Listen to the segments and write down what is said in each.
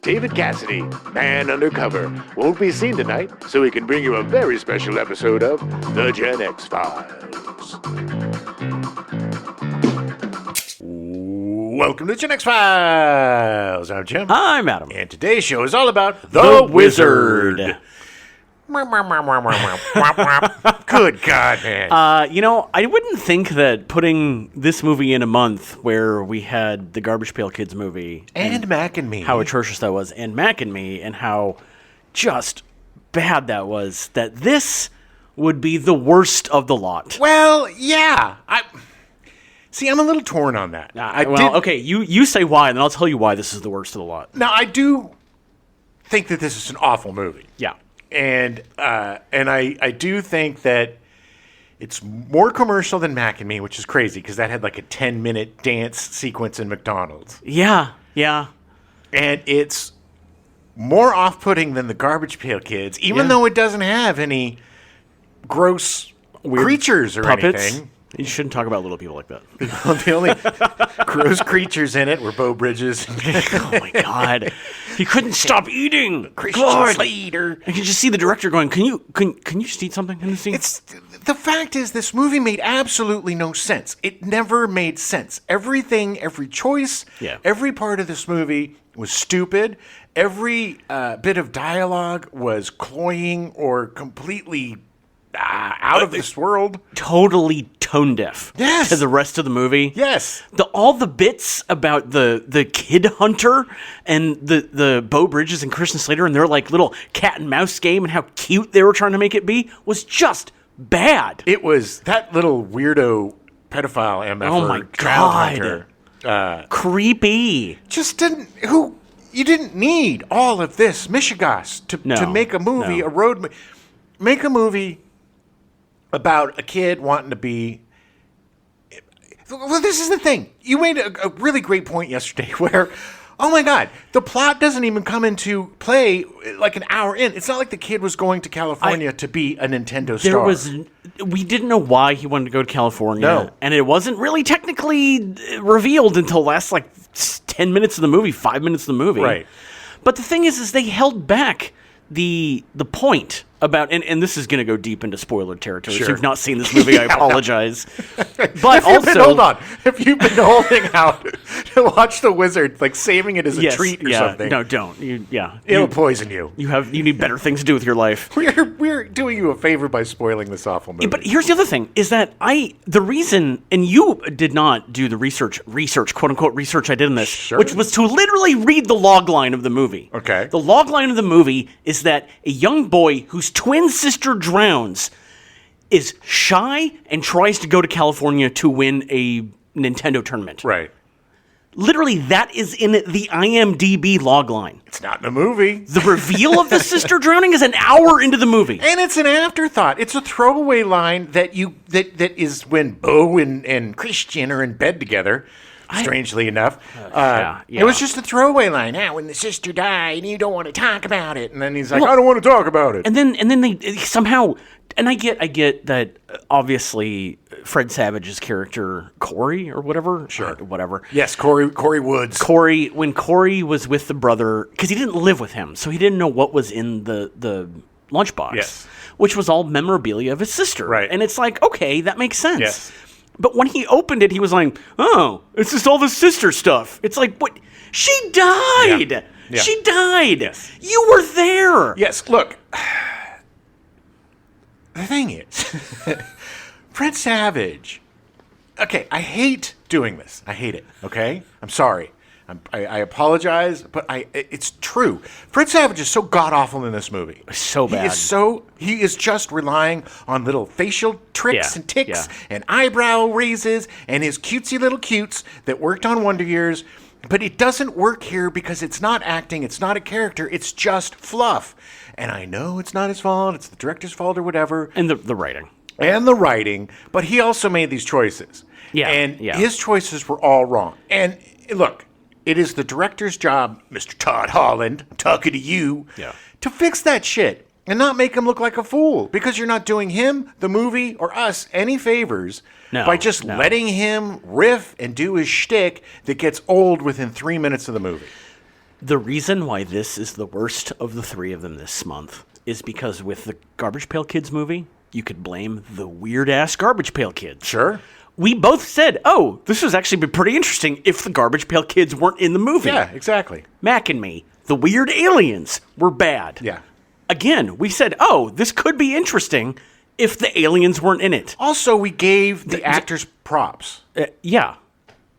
David Cassidy, man undercover, won't be seen tonight, so he can bring you a very special episode of The Gen X Files. Welcome to the Gen X Files. I'm Jim. I'm Adam. And today's show is all about The Wizard. Good God, man. I wouldn't think that putting this movie in a month where we had the Garbage Pail Kids movie and Mac and Me, how atrocious that was, and Mac and Me, and how just bad that was, that this would be the worst of the lot. Well, yeah. I'm a little torn on that. Okay, you say why, and then I'll tell you why this is the worst of the lot. Now, I do think that this is an awful movie. Yeah. And I do think that it's more commercial than Mac and Me, which is crazy because that had like a 10-minute dance sequence in McDonald's. Yeah. And it's more off-putting than the Garbage Pail Kids, even though it doesn't have any gross weird creatures or puppets. Anything. You shouldn't talk about little people like that. The only gross creatures in it were Beau Bridges. Oh, my God. He couldn't stop eating. Christian Slater. I can just see the director going, can you just eat something in the scene? The fact is, this movie made absolutely no sense. It never made sense. Every choice, every part of this movie was stupid. Every bit of dialogue was cloying or completely out of this world. Totally tone deaf. Yes. To the rest of the movie. Yes. All the bits about the kid hunter and the Beau Bridges and Christian Slater and their like little cat and mouse game and how cute they were trying to make it be was just bad. It was that little weirdo pedophile MF. Oh my God. Hunter. Creepy. You didn't need all of this mishigas to make a movie, a road movie. Make a movie about a kid wanting to be... Well, this is the thing. You made a really great point yesterday where, oh my God, the plot doesn't even come into play like an hour in. It's not like the kid was going to California to be a Nintendo star. We didn't know why he wanted to go to California. No. And it wasn't really technically revealed until the last 10 minutes of the movie, 5 minutes of the movie. Right. But the thing is they held back the point about, and this is going to go deep into spoiler territory. Sure. So if you've not seen this movie, I apologize. But hold on. If you've been holding out to watch The Wizard, like saving it as a treat or something. No, don't. It'll poison you. You need better things to do with your life. We're doing you a favor by spoiling this awful movie. But here's the other thing, is that the reason, and you did not do the research, quote unquote research I did in this, which was to literally read the log line of the movie. Okay. The log line of the movie is that a young boy whose twin sister drowns is shy and tries to go to California to win a Nintendo tournament. Right. Literally, that is in the IMDb log line. It's not in the movie. The reveal of the sister drowning is an hour into the movie. And it's an afterthought. It's a throwaway line that is when Beau and Christian are in bed together. Strangely enough, it was just a throwaway line. When the sister died, and you don't want to talk about it, and then he's like, "I don't want to talk about it." And then they somehow, and I get that obviously Fred Savage's character Corey or whatever, whatever. Yes, Corey Woods. When Corey was with the brother, because he didn't live with him, so he didn't know what was in the lunchbox. Yes. Which was all memorabilia of his sister. Right. And it's like, okay, that makes sense. Yes. But when he opened it, he was like, oh, it's just all the sister stuff. It's like, what? She died. Yeah. She died. Yes. You were there. Yes, look. The thing is, Fred Savage. Okay, I hate doing this. I hate it, okay? I'm sorry. I apologize, but it's true. Fred Savage is so god-awful in this movie. So bad. He is just relying on little facial tricks and ticks and eyebrow raises and his cutesy little cutes that worked on Wonder Years. But it doesn't work here because it's not acting, it's not a character, it's just fluff. And I know it's not his fault, it's the director's fault or whatever. And the writing. And the writing, but he also made these choices. And his choices were all wrong. And look, it is the director's job, Mr. Todd Holland, I'm talking to you, to fix that shit and not make him look like a fool. Because you're not doing him, the movie, or us any favors by just letting him riff and do his shtick that gets old within 3 minutes of the movie. The reason why this is the worst of the three of them this month is because with the Garbage Pail Kids movie, you could blame the weird-ass Garbage Pail Kids. Sure. We both said, oh, this would actually be pretty interesting if the Garbage Pail Kids weren't in the movie. Yeah, exactly. Mac and me, the weird aliens were bad. Yeah. Again, we said, oh, this could be interesting if the aliens weren't in it. Also, we gave the actors props. Yeah.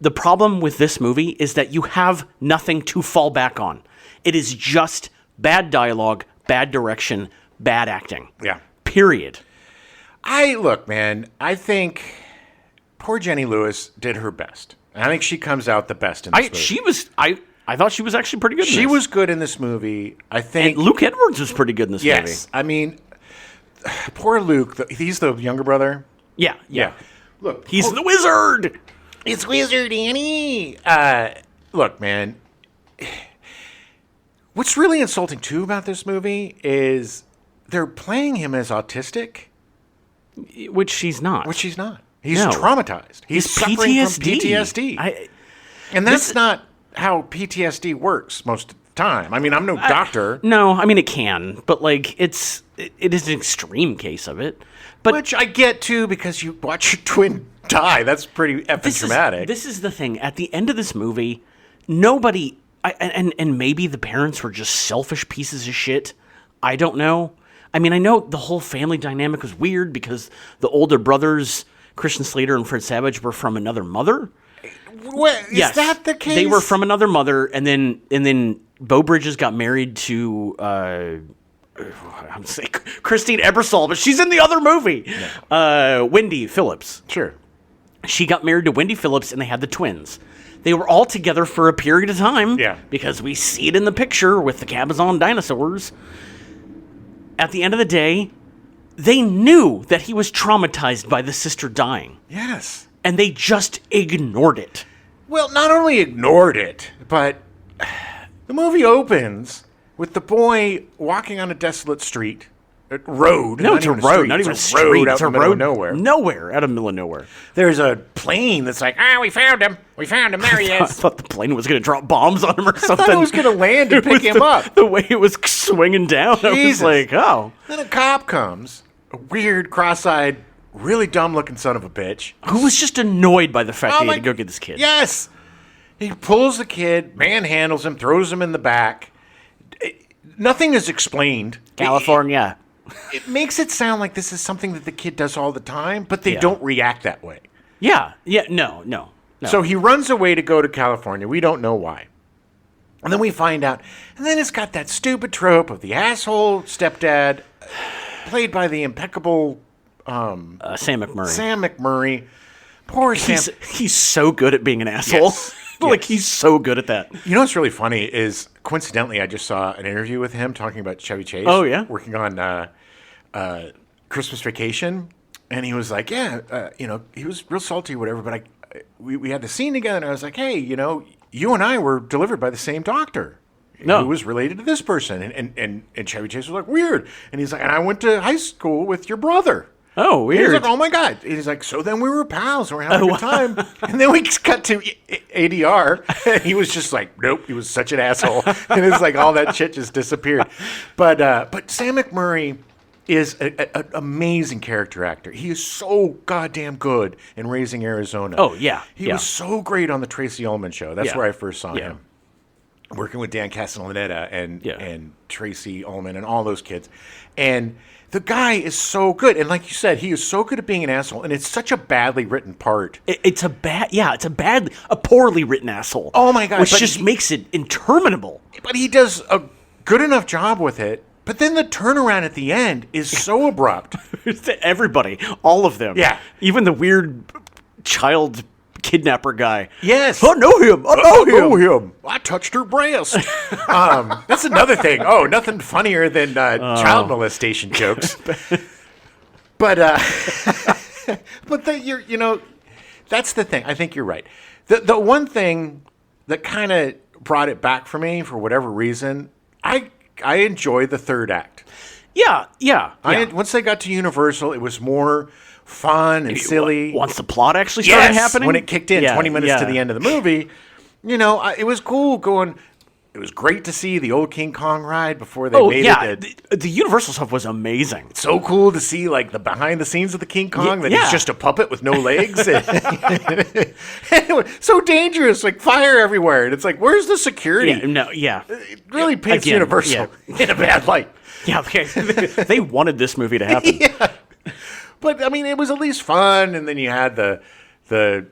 The problem with this movie is that you have nothing to fall back on. It is just bad dialogue, bad direction, bad acting. Yeah. Period. Look, man, I think poor Jenny Lewis did her best. I think she comes out the best in this movie. I thought she was actually pretty good in this. She was good in this movie. I think. And Luke Edwards was pretty good in this movie. Yes. I mean, poor Luke. He's the younger brother. Yeah. Look. He's the wizard. It's Wizard Annie. Look, man. What's really insulting, too, about this movie is they're playing him as autistic. Which he's not. He's traumatized. He's suffering PTSD. from PTSD. And that's not how PTSD works most of the time. I mean, I'm no doctor. No, I mean, it can. But, like, it is an extreme case of it. But which I get, too, because you watch your twin die. That's pretty effing traumatic. This is the thing. At the end of this movie, nobody... And maybe the parents were just selfish pieces of shit. I don't know. I mean, I know the whole family dynamic was weird because the older brothers, Christian Slater and Fred Savage, were from another mother. What, is that the case? They were from another mother, and then Beau Bridges got married to I'm saying Christine Ebersol, but she's in the other movie. No. Wendy Phillips. Sure. She got married to Wendy Phillips, and they had the twins. They were all together for a period of time. Yeah. Because we see it in the picture with the Cabazon dinosaurs. At the end of the day, they knew that he was traumatized by the sister dying. Yes. And they just ignored it. Well, not only ignored it, but the movie opens with the boy walking on a desolate street. Road. No, it's a road, not even a street. It's a road out in the middle of nowhere. Nowhere, out of the middle of nowhere. There's a plane that's like, we found him. We found him. There he is. I thought the plane was going to drop bombs on him or something. I thought it was going to land and pick him up. The way it was swinging down, Jesus. I was like, oh. Then a cop comes, a weird, cross-eyed, really dumb-looking son of a bitch. Who was just annoyed by the fact that he had to go get this kid. Yes. He pulls the kid, manhandles him, throws him in the back. Nothing is explained. California. It makes it sound like this is something that the kid does all the time, but they don't react that way. Yeah, no. So he runs away to go to California. We don't know why. And then we find out. And then it's got that stupid trope of the asshole stepdad, played by the impeccable Sam McMurray. Sam McMurray. Poor Sam. He's so good at being an asshole. Yes. Like, he's so good at that. You know what's really funny is, coincidentally, I just saw an interview with him talking about Chevy Chase. Oh, yeah? Working on Christmas Vacation. And he was like, he was real salty or whatever, but we had the scene together, and I was like, hey, you and I were delivered by the same doctor. No. Who was related to this person. And Chevy Chase was like, weird. And he's like, and I went to high school with your brother. Oh, weird. He's like, oh my God. He's like, so then we were pals and we're having a good time. And then we cut to ADR. And he was just like, nope, he was such an asshole. And it's like all that shit just disappeared. But Sam McMurray is an amazing character actor. He is so goddamn good in Raising Arizona. Oh, yeah. He was so great on the Tracy Ullman show. That's where I first saw him. Working with Dan Castellaneta and Tracy Ullman and all those kids. And the guy is so good. And like you said, he is so good at being an asshole. And it's such a badly written part. It's a poorly written asshole. Oh, my God. Which just makes it interminable. But he does a good enough job with it. But then the turnaround at the end is so abrupt. Everybody. All of them. Yeah. Even the weird child kidnapper guy. Yes. I know him. I know him. I touched her breast. That's another thing. Oh, nothing funnier than child molestation jokes. But that's the thing. I think you're right. The one thing that kind of brought it back for me, for whatever reason, I enjoyed the third act. Yeah. Once they got to Universal, it was more fun and silly. Once the plot actually started happening? When it kicked in 20 minutes to the end of the movie, it was cool going, It was great to see the old King Kong ride before they made it. The Universal stuff was amazing. It's so cool to see like the behind the scenes of the King Kong that he's just a puppet with no legs. So dangerous, like fire everywhere. And it's like, where's the security? It really paints Universal in a bad light. Yeah, they wanted this movie to happen. But I mean, it was at least fun. And then you had the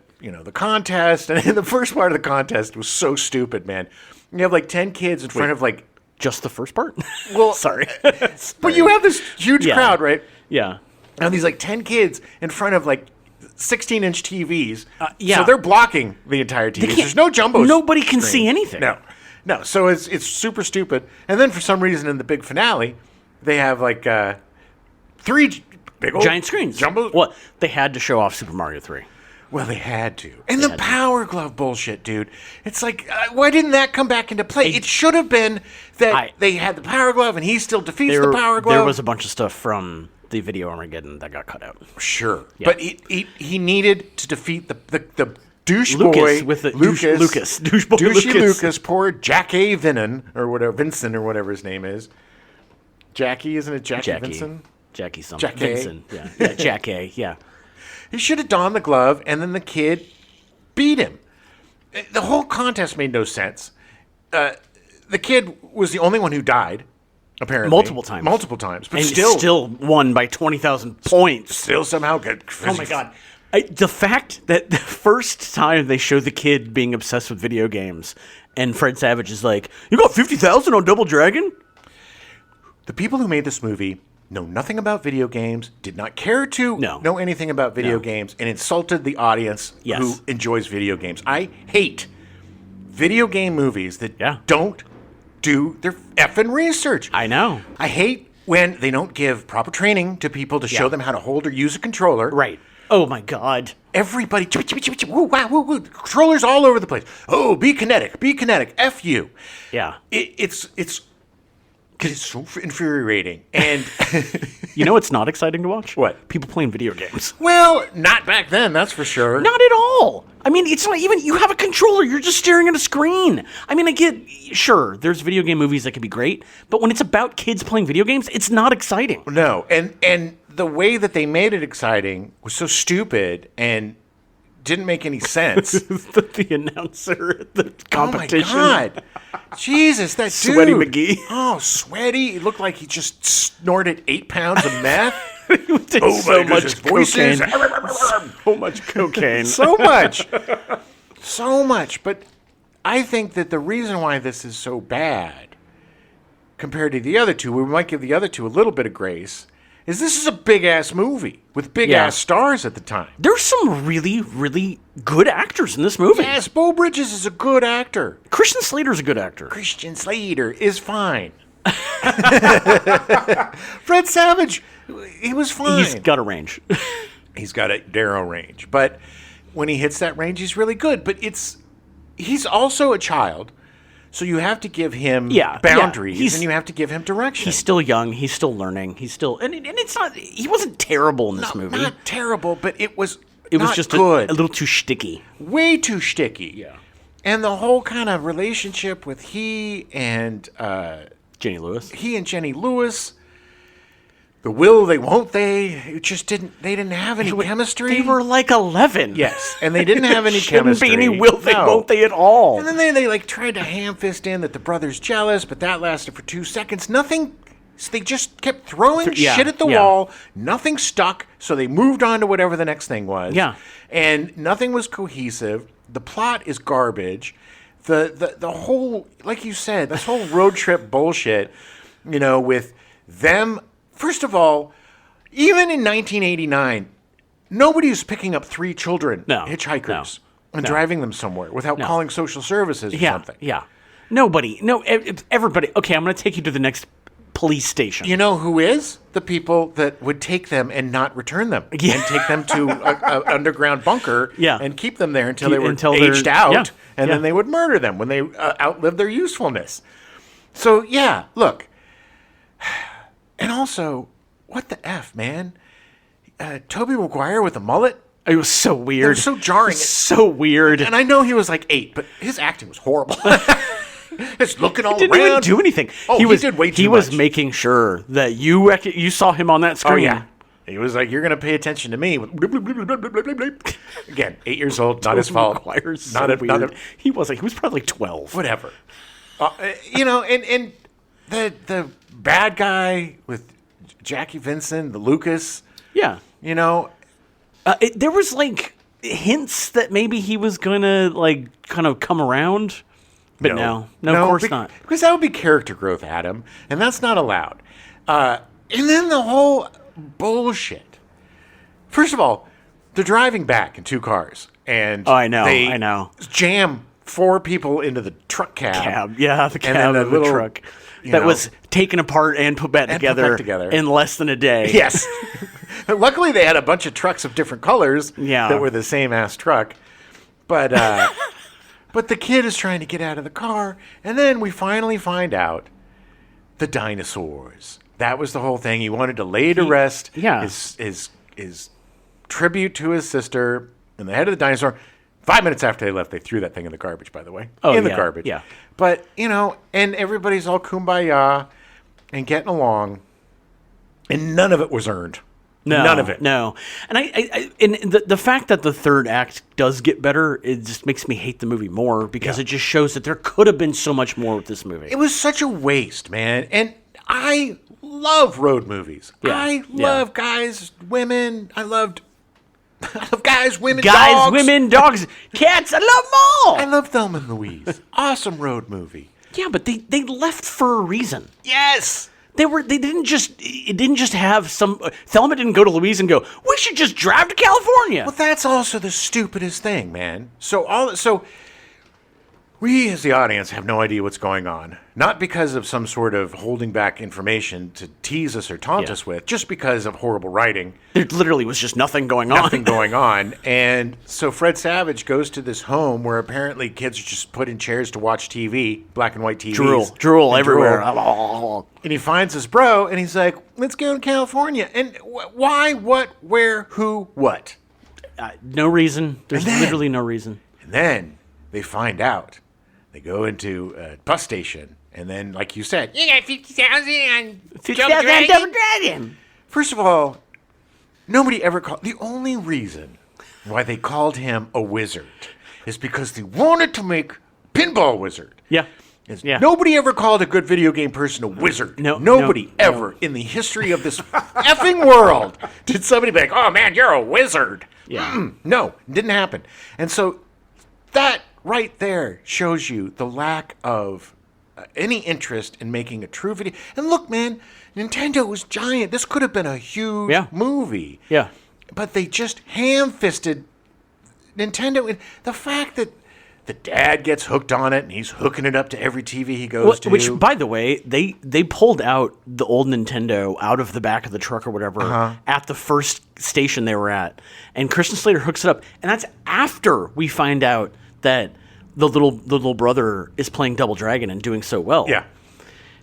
contest, and the first part of the contest was so stupid, man. You have like 10 kids in front of like just the first part. Well, sorry, but you have this huge crowd, right? Yeah, and these like 10 kids in front of like 16-inch TVs. So they're blocking the entire TV. There's no jumbo. Nobody can screen. see anything. No. So it's super stupid. And then for some reason in the big finale, they have like 3 big old giant screens. Jumbo. Well, they had to show off Super Mario 3. Well, they had to. And the Power Glove bullshit, dude. It's like, why didn't that come back into play? It should have been that they had the Power Glove and he still defeats the Power Glove. There was a bunch of stuff from the video Armageddon that got cut out. Sure. Yeah. But he needed to defeat the douche boy with the Lucas. Douchey Lucas, poor Jackie Vincent or whatever his name is. Jackie, isn't it Jackie Vincent? Jackie something. Jackie. Vincent. Yeah, Jackie, yeah. He should have donned the glove, and then the kid beat him. The whole contest made no sense. The kid was the only one who died, apparently. Multiple times. But and still won by 20,000 points. Still somehow good. Oh, my God. The fact that the first time they show the kid being obsessed with video games, and Fred Savage is like, you got 50,000 on Double Dragon? The people who made this movie know nothing about video games, did not care to know anything about video games, and insulted the audience who enjoys video games. I hate video game movies that don't do their effing research. I know. I hate when they don't give proper training to people to show them how to hold or use a controller. Right. Oh, my God. Everybody, woo, wow, woo, woo, controllers all over the place. Oh, be kinetic, F you. Yeah. It's so infuriating. And you know what's not exciting to watch? What? People playing video games. Well, not back then, that's for sure. Not at all. I mean, it's not even, you have a controller, you're just staring at a screen. I mean, sure, there's video game movies that can be great, but when it's about kids playing video games, it's not exciting. No, and the way that they made it exciting was so stupid and didn't make any sense. The announcer at the competition. Oh my God. Jesus, that dude. Sweaty McGee. Oh, sweaty. It looked like he just snorted 8 pounds of meth. So much cocaine. So much cocaine. So much. So much. But I think that the reason why this is so bad compared to the other two, we might give the other two a little bit of grace, is this is a big-ass movie with big-ass stars at the time. There's some really, really good actors in this movie. Yes, Beau Bridges is a good actor. Christian Slater's a good actor. Christian Slater is fine. Fred Savage, he was fine. He's got a range. He's got a narrow range. But when he hits that range, he's really good. But he's also a child. So you have to give him boundaries, and you have to give him direction. He's still young. He's still learning. He's still, and it's not. He wasn't terrible in this movie. Not terrible, but it was just good. A little too shticky. Way too shticky. Yeah. And the whole kind of relationship with he and Jenny Lewis. He and Jenny Lewis. The will they, won't they? It just didn't. They didn't have any chemistry. They were like 11. Yes, and they didn't have any chemistry. Shouldn't be any will they, won't they at all. And then they like tried to ham fist in that the brother's jealous, but that lasted for 2 seconds. Nothing. So they just kept throwing shit at the wall. Nothing stuck. So they moved on to whatever the next thing was. Yeah. And nothing was cohesive. The plot is garbage. The whole, like you said, this whole road trip bullshit. With them. First of all, even in 1989, nobody was picking up 3 children, hitchhikers, and driving them somewhere without calling social services or something. Yeah. Nobody. No, everybody. Okay, I'm going to take you to the next police station. You know who is? The people that would take them and not return them. Yeah. And take them to an underground bunker and keep them there until they're aged out, and then they would murder them when they outlived their usefulness. So, look. And also, what the F, man? Tobey Maguire with a mullet? It was so weird. It was so jarring. So weird. And I know he was like 8, but his acting was horrible. Just looking all didn't around. even do anything. Oh, he did way too much. He was making sure that you saw him on that screen. Oh, yeah. He was like, you're going to pay attention to me. Again, 8 years old, not his fault. He was probably like 12. Whatever. And the bad guy with Jackie Vincent, the Lucas. Yeah. There was like hints that maybe he was going to like kind of come around. But no, of course not. Because that would be character growth, Adam, and that's not allowed. And then the whole bullshit. First of all, they're driving back in 2 cars, and I know. Jam 4 people into the truck cab. The cab of the truck that was taken apart and put back together in less than a day. Yes. Luckily, they had a bunch of trucks of different colors that were the same ass truck, but. But the kid is trying to get out of the car, and then we finally find out the dinosaurs. That was the whole thing. He wanted to lay to rest his tribute to his sister and the head of the dinosaur. 5 minutes after they left, they threw that thing in the garbage, by the way. The garbage. Yeah. But, and everybody's all kumbaya and getting along, and none of it was earned. No, none of it. No, and and the fact that the third act does get better, it just makes me hate the movie more because it just shows that there could have been so much more with this movie. It was such a waste, man. And I love road movies. Yeah. I love guys, women. I love guys, women, dogs. Women, dogs, cats. I love them all. I love Thelma and Louise. Awesome road movie. Yeah, but they left for a reason. Yes. It didn't just have some, Thelma didn't go to Louise and go, we should just drive to California. Well, that's also the stupidest thing, man. So we as the audience have no idea what's going on. Not because of some sort of holding back information to tease us or taunt us with, just because of horrible writing. There literally was just nothing going on. Nothing going on. And so Fred Savage goes to this home where apparently kids are just put in chairs to watch TV, black and white TVs. Drool everywhere. And he finds his bro, and he's like, let's go to California. And why, what, where, who, what? No reason. There's literally no reason. And then they find out. They go into a bus station, and then, like you said, you got 50,000 on Double Dragon. First of all, nobody ever called. The only reason why they called him a wizard is because they wanted to make Pinball Wizard. Yeah. Nobody ever called a good video game person a wizard. Nobody ever in the history of this effing world did somebody be like, oh man, you're a wizard. Yeah. No, it didn't happen. And so that right there shows you the lack of any interest in making a true video. And look, man, Nintendo was giant. This could have been a huge movie. Yeah. But they just ham-fisted Nintendo. And the fact that the dad gets hooked on it and he's hooking it up to every TV he goes to. Which, by the way, they pulled out the old Nintendo out of the back of the truck or whatever at the first station they were at. And Christian Slater hooks it up. And that's after we find out that the little brother is playing Double Dragon and doing so well. Yeah.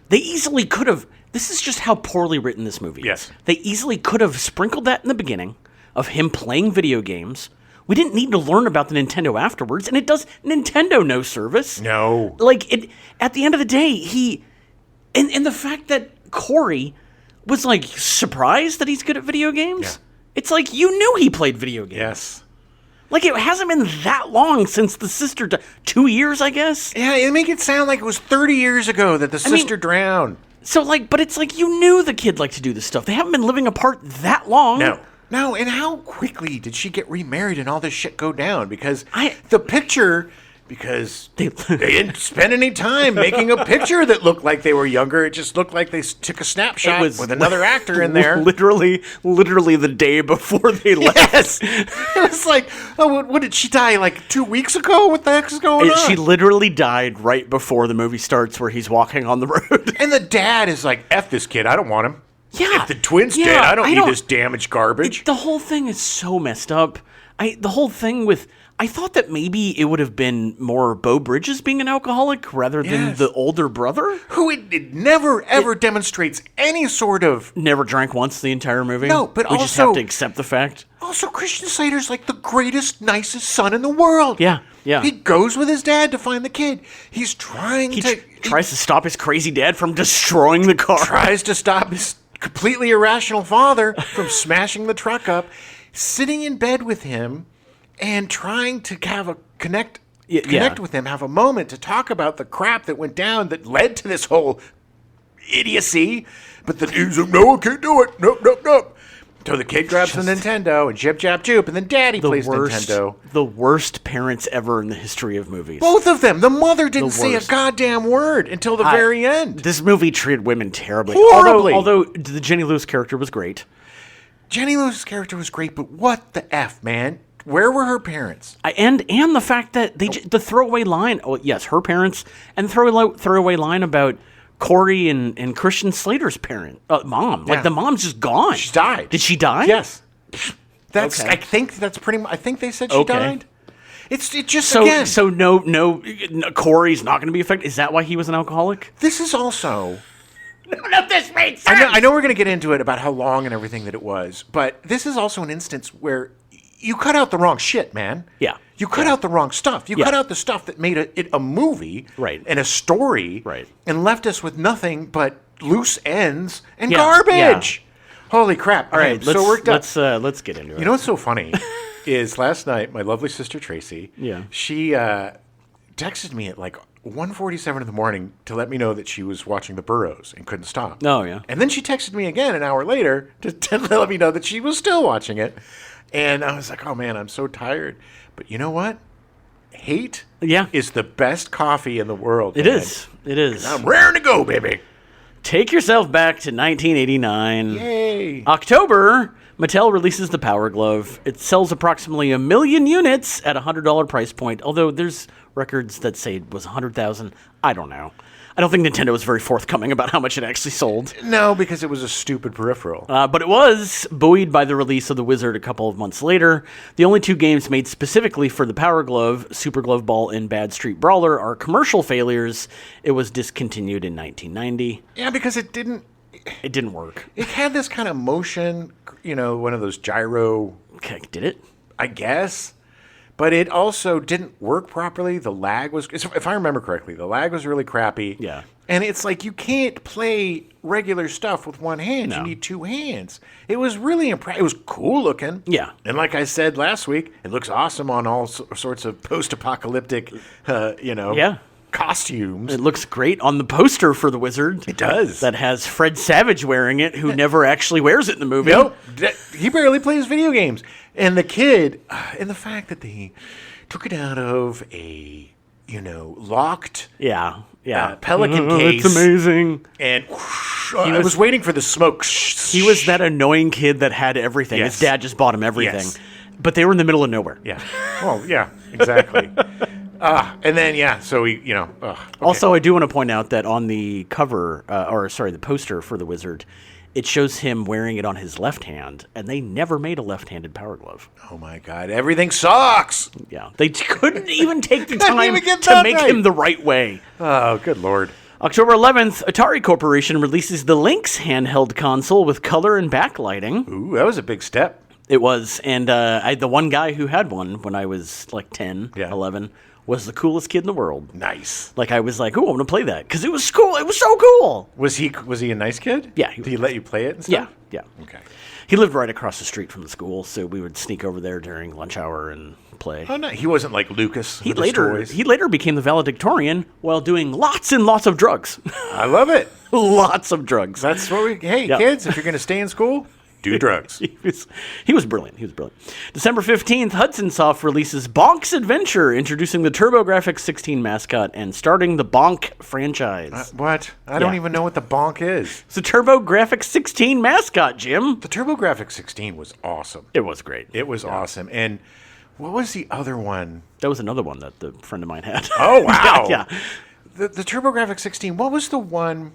They easily could have. This is just how poorly written this movie is. Yes. They easily could have sprinkled that in the beginning of him playing video games. We didn't need to learn about the Nintendo afterwards, and it does Nintendo no service. No. Like, at the end of the day, and the fact that Corey was, like, surprised that he's good at video games. Yeah. It's like, you knew he played video games. Yes. Like, it hasn't been that long since the sister died. 2 years, I guess? Yeah, it make it sound like it was 30 years ago that the sister drowned. So, like, but it's like you knew the kid liked to do this stuff. They haven't been living apart that long. No, and how quickly did she get remarried and all this shit go down? Because the picture... Because they didn't spend any time making a picture that looked like they were younger. It just looked like they took a snapshot with another actor in there. Literally the day before they left. Yes. It was like, oh, what did she die, like 2 weeks ago? What the heck is going on? She literally died right before the movie starts where he's walking on the road. And the dad is like, F this kid, I don't want him. Yeah. If the twin's dead, I don't need this damaged garbage. The whole thing is so messed up. The whole thing with... I thought that maybe it would have been more Beau Bridges being an alcoholic rather than the older brother. Who it never, ever demonstrates any sort of... Never drank once the entire movie? No, but we also... just have to accept the fact. Also, Christian Slater's like the greatest, nicest son in the world. Yeah. He goes with his dad to find the kid. He's trying He tries to stop his crazy dad from destroying the car. Tries to stop his completely irrational father from smashing the truck up. Sitting in bed with him and trying to have a connect with him, have a moment to talk about the crap that went down that led to this whole idiocy. But he's like, no, I can't do it. Nope. So the kid grabs the Nintendo and jip, jap, joop, and then Daddy plays Nintendo. The worst parents ever in the history of movies. Both of them. The mother didn't say a goddamn word until the very end. This movie treated women terribly. Horribly. Although the Jenny Lewis character was great. Jenny Lewis' character was great, but what the F, man? Where were her parents? And the fact that the throwaway line, her parents, and the throwaway line about Corey and Christian Slater's mom. Like, the mom's just gone. She died. Did she die? Yes. I think that's pretty much, I think they said she died. So no, Corey's not going to be affected. Is that why he was an alcoholic? This is also... None of this made sense. I know we're going to get into it about how long and everything that it was, but this is also an instance where you cut out the wrong shit, man. Yeah. You cut out the wrong stuff. You cut out the stuff that made it a movie and a story and left us with nothing but loose ends and garbage. Yeah. Holy crap. All right, so we're done. Let's get into it. You know what's so funny is last night, my lovely sister Tracy, she texted me at like 1:47 in the morning to let me know that she was watching The Burrows and couldn't stop. Oh, yeah. And then she texted me again an hour later to let me know that she was still watching it. And I was like, oh, man, I'm so tired. But you know what? Hate is the best coffee in the world. It is. It is. I'm raring to go, baby. Take yourself back to 1989. Yay. October, Mattel releases the Power Glove. It sells approximately 1 million units at a $100 price point, although there's records that say it was 100,000. I don't know. I don't think Nintendo was very forthcoming about how much it actually sold. No, because it was a stupid peripheral. But it was buoyed by the release of the Wizard a couple of months later. The only two games made specifically for the Power Glove, Super Glove Ball and Bad Street Brawler, are commercial failures. It was discontinued in 1990. Yeah, because it didn't work. It had this kind of motion, one of those gyro... Okay, did it? I guess. But it also didn't work properly. The lag was, if I remember correctly, the lag was really crappy. Yeah. And it's like you can't play regular stuff with one hand. No. You need two hands. It was really impressive. It was cool looking. Yeah. And like I said last week, it looks awesome on all sorts of post-apocalyptic, costumes. It looks great on the poster for the Wizard. It does. That has Fred Savage wearing it, who never actually wears it in the movie. Nope. He barely plays video games. And the kid, and the fact that they took it out of a, locked Pelican case. It's amazing. And I was waiting for the smoke. He was that annoying kid that had everything. Yes. His dad just bought him everything. Yes. But they were in the middle of nowhere. Yeah. Well, yeah, exactly. And then, so we, Okay. Also, I do want to point out that on the cover, the poster for the Wizard, it shows him wearing it on his left hand, and they never made a left-handed Power Glove. Oh, my God. Everything sucks. Yeah. They couldn't even take the time to make him the right way. Oh, good Lord. October 11th, Atari Corporation releases the Lynx handheld console with color and backlighting. Ooh, that was a big step. It was. And the one guy who had one when I was like 10, 11, was the coolest kid in the world. Nice. Like, I was like, oh, I'm going to play that. Because it was cool. It was so cool. Was he a nice kid? Yeah. Did he let you play it and stuff? Yeah. Okay. He lived right across the street from the school, so we would sneak over there during lunch hour and play. Oh, no. He wasn't like Lucas. He later became the valedictorian while doing lots and lots of drugs. I love it. Lots of drugs. That's what kids, if you're going to stay in school, do drugs. He was brilliant. December 15th, Hudson Soft releases Bonk's Adventure, introducing the TurboGrafx 16 mascot and starting the Bonk franchise. What? I don't even know what the Bonk is. It's a TurboGrafx 16 mascot, Jim. The TurboGrafx 16 was awesome. It was great. It was awesome. And what was the other one? That was another one that the friend of mine had. Oh, wow. Yeah. The TurboGrafx 16, what was the one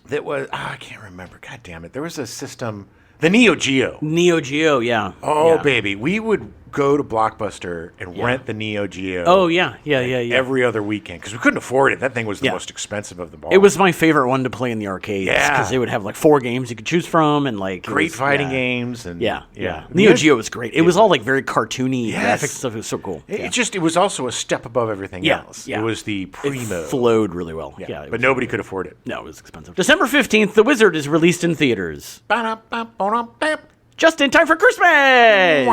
that was, I can't remember. God damn it. There was a system, the Neo Geo. Neo Geo, yeah. Oh, baby. We would go to Blockbuster and rent the Neo Geo. Oh, yeah. Every other weekend because we couldn't afford it. That thing was the most expensive of them all. It was my favorite one to play in the arcades because they would have like 4 games you could choose from and like great fighting games. And Neo Geo was great. It was all like very cartoony graphics and stuff. It was so cool. It was also a step above everything else. Yeah. It was the primo. It flowed really well. Yeah, but nobody could afford it. No, it was expensive. December 15th, The Wizard is released in theaters. Just in time for Christmas!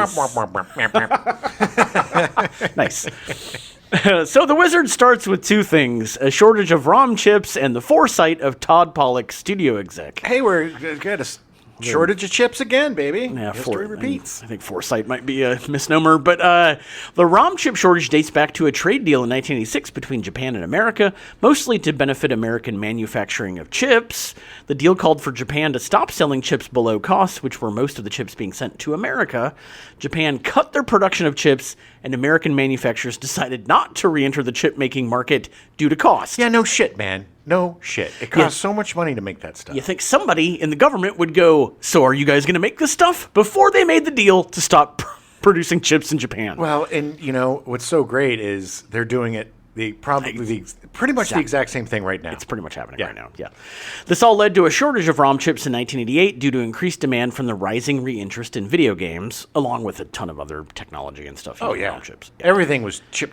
Nice. So The Wizard starts with 2 things, a shortage of ROM chips and the foresight of Todd Holland, studio exec. Hey, we're got a shortage of chips again, baby. Yeah, history repeats. I think foresight might be a misnomer, but the ROM chip shortage dates back to a trade deal in 1986 between Japan and America, mostly to benefit American manufacturing of chips. The deal called for Japan to stop selling chips below cost, which were most of the chips being sent to America. Japan cut their production of chips, and American manufacturers decided not to re-enter the chip-making market due to cost. Yeah, no shit, man. No shit. It costs so much money to make that stuff. You think somebody in the government would go, so are you guys going to make this stuff? Before they made the deal to stop producing chips in Japan. Well, and you know, what's so great is they're doing it pretty much the exact same thing right now. It's pretty much happening right now, This all led to a shortage of ROM chips in 1988 due to increased demand from the rising re-interest in video games, along with a ton of other technology and stuff. ROM chips. Everything was chip.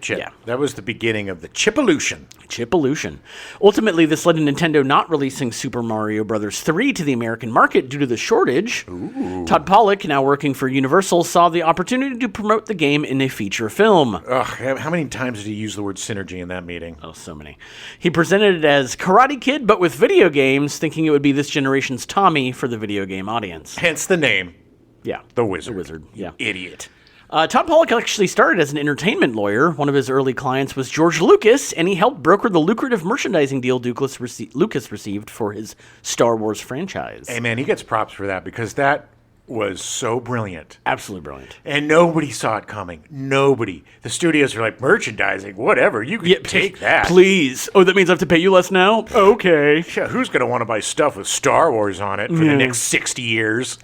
Yeah. That was the beginning of the chipolution. Chipolution. Ultimately, this led to Nintendo not releasing Super Mario Bros. 3 to the American market due to the shortage. Ooh. Todd Holland, now working for Universal, saw the opportunity to promote the game in a feature film. Ugh, how many times did he use the word synergy in that meeting? Oh, so many. He presented it as Karate Kid, but with video games, thinking it would be this generation's Tommy for the video game audience. Hence the name. Yeah. The Wizard. The Wizard, yeah. Idiot. Todd Holland actually started as an entertainment lawyer. One of his early clients was George Lucas, and he helped broker the lucrative merchandising deal Lucas received for his Star Wars franchise. Hey, man, he gets props for that because that was so brilliant. Absolutely brilliant. And nobody saw it coming. Nobody. The studios are like, merchandising, whatever. You can take that. Please. Oh, that means I have to pay you less now? Okay. Yeah, who's going to want to buy stuff with Star Wars on it for the next 60 years?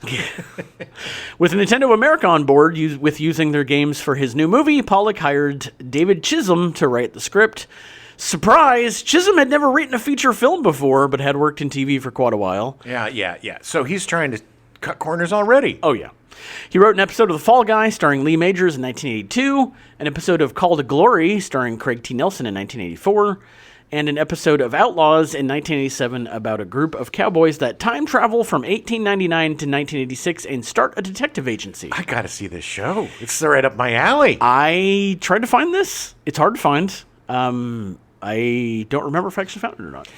With Nintendo America on board with using their games for his new movie, Pollock hired David Chisholm to write the script. Surprise! Chisholm had never written a feature film before, but had worked in TV for quite a while. Yeah. So he's trying to cut corners already. Oh, yeah. He wrote an episode of The Fall Guy starring Lee Majors in 1982, an episode of Call to Glory starring Craig T. Nelson in 1984, and an episode of Outlaws in 1987 about a group of cowboys that time travel from 1899 to 1986 and start a detective agency. I gotta see this show. It's right up my alley. I tried to find this. It's hard to find. I don't remember if I actually found it or not.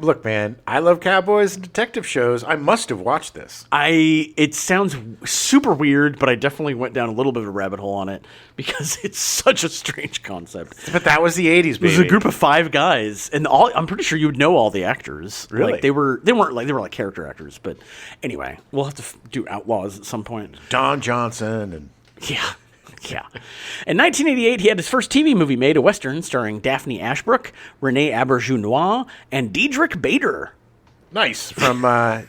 Look, man, I love cowboys and detective shows. I must have watched this. It sounds super weird, but I definitely went down a little bit of a rabbit hole on it because it's such a strange concept. But that was the 80s, baby. It was a group of 5 guys, and I'm pretty sure you would know all the actors. Really? Like they were like character actors, but anyway, we'll have to do Outlaws at some point. Don Johnson and Yeah. In 1988, he had his first TV movie made, a Western starring Daphne Ashbrook, Renee Auberjonois, and Diedrich Bader. Nice. From Office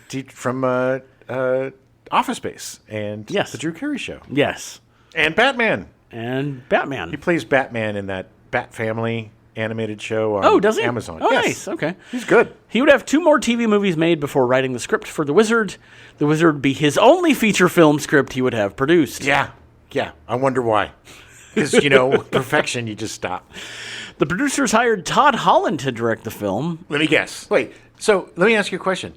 Space and The Drew Carey Show. Yes. And Batman. He plays Batman in that Bat Family animated show on does he? Amazon. Oh, yes. nice. Okay. He's good. He would have 2 more TV movies made before writing the script for The Wizard. The Wizard would be his only feature film script he would have produced. Yeah. I wonder why. Because, perfection, you just stop. The producers hired Todd Holland to direct the film. Let me guess. Wait, so let me ask you a question.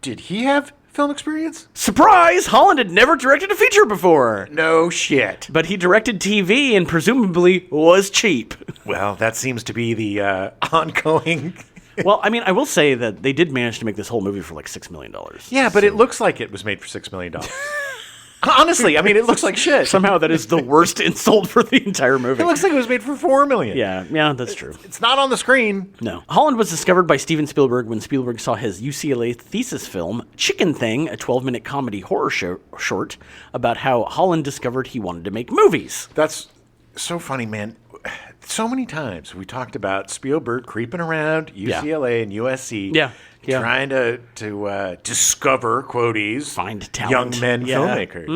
Did he have film experience? Surprise! Holland had never directed a feature before. No shit. But he directed TV and presumably was cheap. Well, that seems to be the ongoing... Well, I mean, I will say that they did manage to make this whole movie for like $6 million. Yeah, but it looks like it was made for $6 million. Honestly, I mean, it looks like shit. Somehow that is the worst insult for the entire movie. It looks like it was made for $4 million. Yeah, that's true. It's not on the screen. No. Holland was discovered by Steven Spielberg when Spielberg saw his UCLA thesis film, Chicken Thing, a 12-minute comedy horror short about how Holland discovered he wanted to make movies. That's so funny, man. so many times we talked about Spielberg creeping around UCLA and USC, trying to discover, quoties, find talent, young men filmmakers.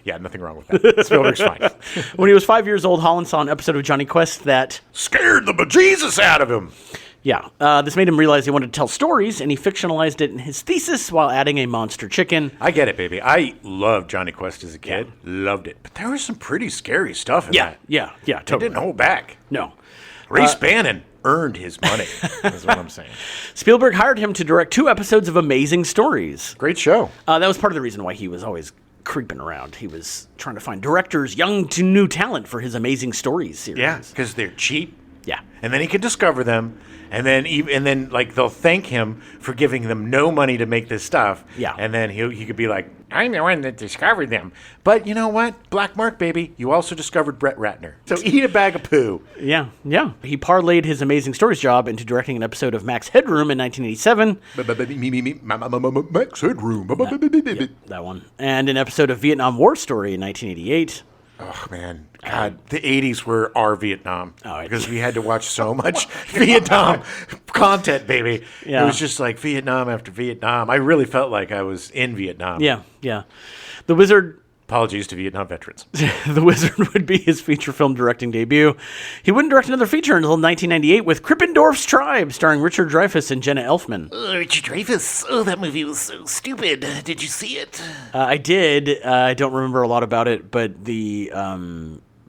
Yeah, nothing wrong with that. Spielberg's fine. When he was 5 years old, Holland saw an episode of Johnny Quest that scared the bejesus out of him. Yeah, this made him realize he wanted to tell stories, and he fictionalized it in his thesis while adding a monster chicken. I get it, baby. I loved Johnny Quest as a kid. Loved it. But there was some pretty scary stuff in that. Yeah, totally. It didn't hold back. No. Ray Spannon earned his money, is what I'm saying. Spielberg hired him to direct 2 episodes of Amazing Stories. Great show. That was part of the reason why he was always creeping around. He was trying to find directors, young to new talent for his Amazing Stories series. Yeah, because they're cheap. Yeah. And then he could discover them, and then like they'll thank him for giving them no money to make this stuff. Yeah. And then he could be like, I'm the one that discovered them. But you know what? Black Mark, baby, you also discovered Brett Ratner. So eat a bag of poo. Yeah. He parlayed his Amazing Stories job into directing an episode of Max Headroom in 1987. Max Headroom. That one. And an episode of Vietnam War Story in 1988. Oh, man. God, the 80s were our Vietnam. Oh, because we had to watch so much Vietnam content, baby. Yeah. It was just like Vietnam after Vietnam. I really felt like I was in Vietnam. Yeah. The Wizard... Apologies to Vietnam veterans. The Wizard would be his feature film directing debut. He wouldn't direct another feature until 1998 with Krippendorf's Tribe, starring Richard Dreyfuss and Jenna Elfman. Richard Dreyfuss. Oh, that movie was so stupid. Did you see it? I did. I don't remember a lot about it, but the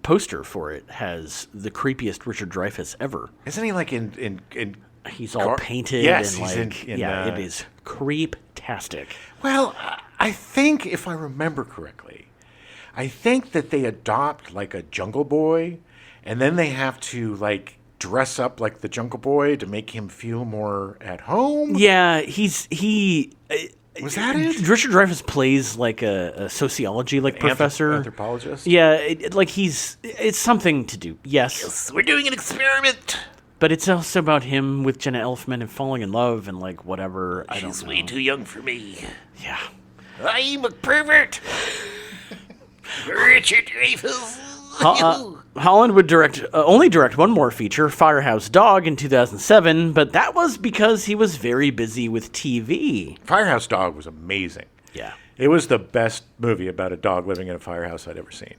poster for it has the creepiest Richard Dreyfuss ever. Isn't he like in He's all painted. Yes, and he's like, it is creep-tastic. Well, I think if I remember correctly, I think that they adopt like a Jungle Boy, and then they have to like dress up like the Jungle Boy to make him feel more at home. Yeah, Was that it? Richard Dreyfuss plays like a sociology professor, anthropologist. Yeah, it's something to do. Yes, we're doing an experiment. But it's also about him with Jenna Elfman and falling in love and like whatever. She's way too young for me. Yeah, I'm a pervert. Richard Dreyfuss. Holland would only direct one more feature, Firehouse Dog, in 2007, but that was because he was very busy with TV. Firehouse Dog was amazing. Yeah. It was the best movie about a dog living in a firehouse I'd ever seen.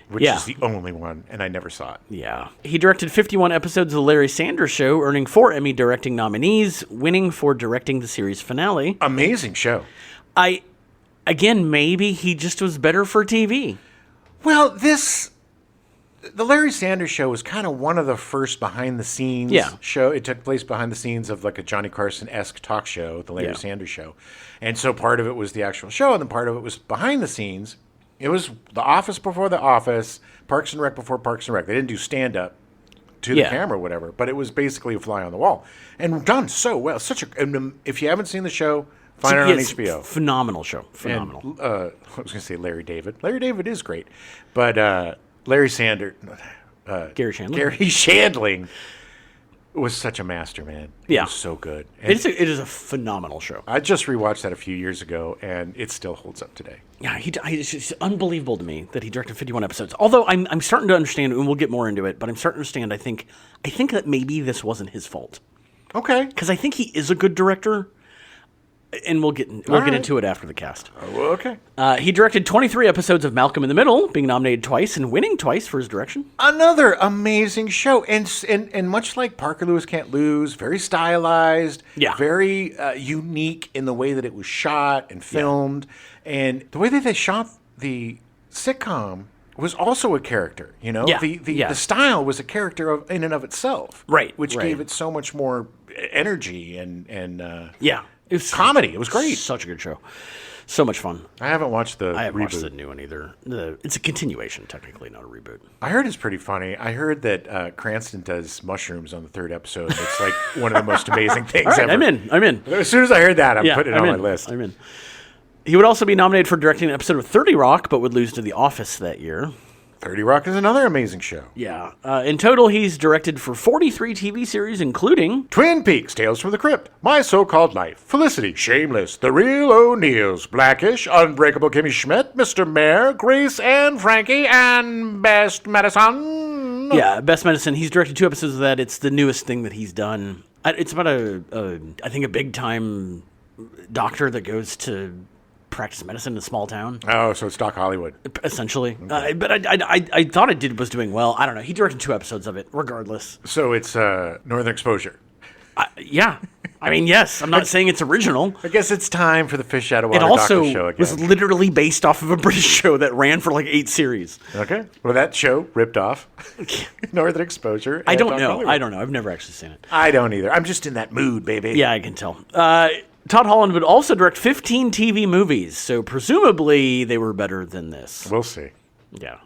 Which is the only one, and I never saw it. Yeah. He directed 51 episodes of The Larry Sanders Show, earning 4 Emmy directing nominees, winning for directing the series finale. Amazing show. Again, maybe he just was better for TV. Well, the Larry Sanders Show was kind of one of the first behind-the-scenes show. It took place behind the scenes of like a Johnny Carson-esque talk show, the Larry Sanders Show. And so part of it was the actual show, and then part of it was behind the scenes. It was The Office before The Office, Parks and Rec before Parks and Rec. They didn't do stand-up to the camera or whatever, but it was basically a fly on the wall. And done so well. And if you haven't seen the show, find it on HBO. Phenomenal show. Phenomenal. And, I was going to say Larry David. Larry David is great. But Larry Sanders... Gary Shandling. Gary Shandling was such a master, man. It was so good. It is a phenomenal show. I just rewatched that a few years ago, and it still holds up today. Yeah, it's just unbelievable to me that he directed 51 episodes. Although I'm starting to understand, and we'll get more into it, but I'm starting to understand, I think that maybe this wasn't his fault. Okay. Because I think he is a good director. And we'll get into it after the cast. Okay. He directed 23 episodes of Malcolm in the Middle, being nominated twice and winning twice for his direction. Another amazing show, and much like Parker Lewis Can't Lose, very stylized, very unique in the way that it was shot and filmed, and the way that they shot the sitcom was also a character. You know, the style was a character in and of itself, right? Which gave it so much more energy and It was comedy. It was great. Such a good show. So much fun. I haven't watched the I haven't reboot. watched the new one either. It's a continuation, technically, not a reboot. I heard it's pretty funny. I heard that Cranston does mushrooms on the 3rd episode. It's like one of the most amazing things All right, ever. I'm in. As soon as I heard that, I'm putting it on my list. I'm in. He would also be nominated for directing an episode of 30 Rock, but would lose to The Office that year. 30 Rock is another amazing show. Yeah. In total, he's directed for 43 TV series, including Twin Peaks, Tales from the Crypt, My So-Called Life, Felicity, Shameless, The Real O'Neills, Blackish, Unbreakable Kimmy Schmidt, Mr. Mayor, Grace and Frankie, and Best Medicine. Yeah, Best Medicine. He's directed 2 episodes of that. It's the newest thing that he's done. It's about I think a big-time doctor that goes to practice medicine in a small town. Oh, so it's Doc Hollywood. Essentially. Okay. But I thought it was doing well. I don't know. He directed 2 episodes of it, regardless. So it's Northern Exposure. Yeah. I mean, yes. I'm not saying it's original. I guess it's time for the Fish Out of Water It also Doctor show again. was literally based off of a British show that ran for like 8 series. Okay. Well, that show ripped off Northern Exposure. I don't know. I've never actually seen it. I don't either. I'm just in that mood, baby. Yeah, I can tell. Todd Holland would also direct 15 TV movies, so presumably they were better than this. We'll see. Yeah.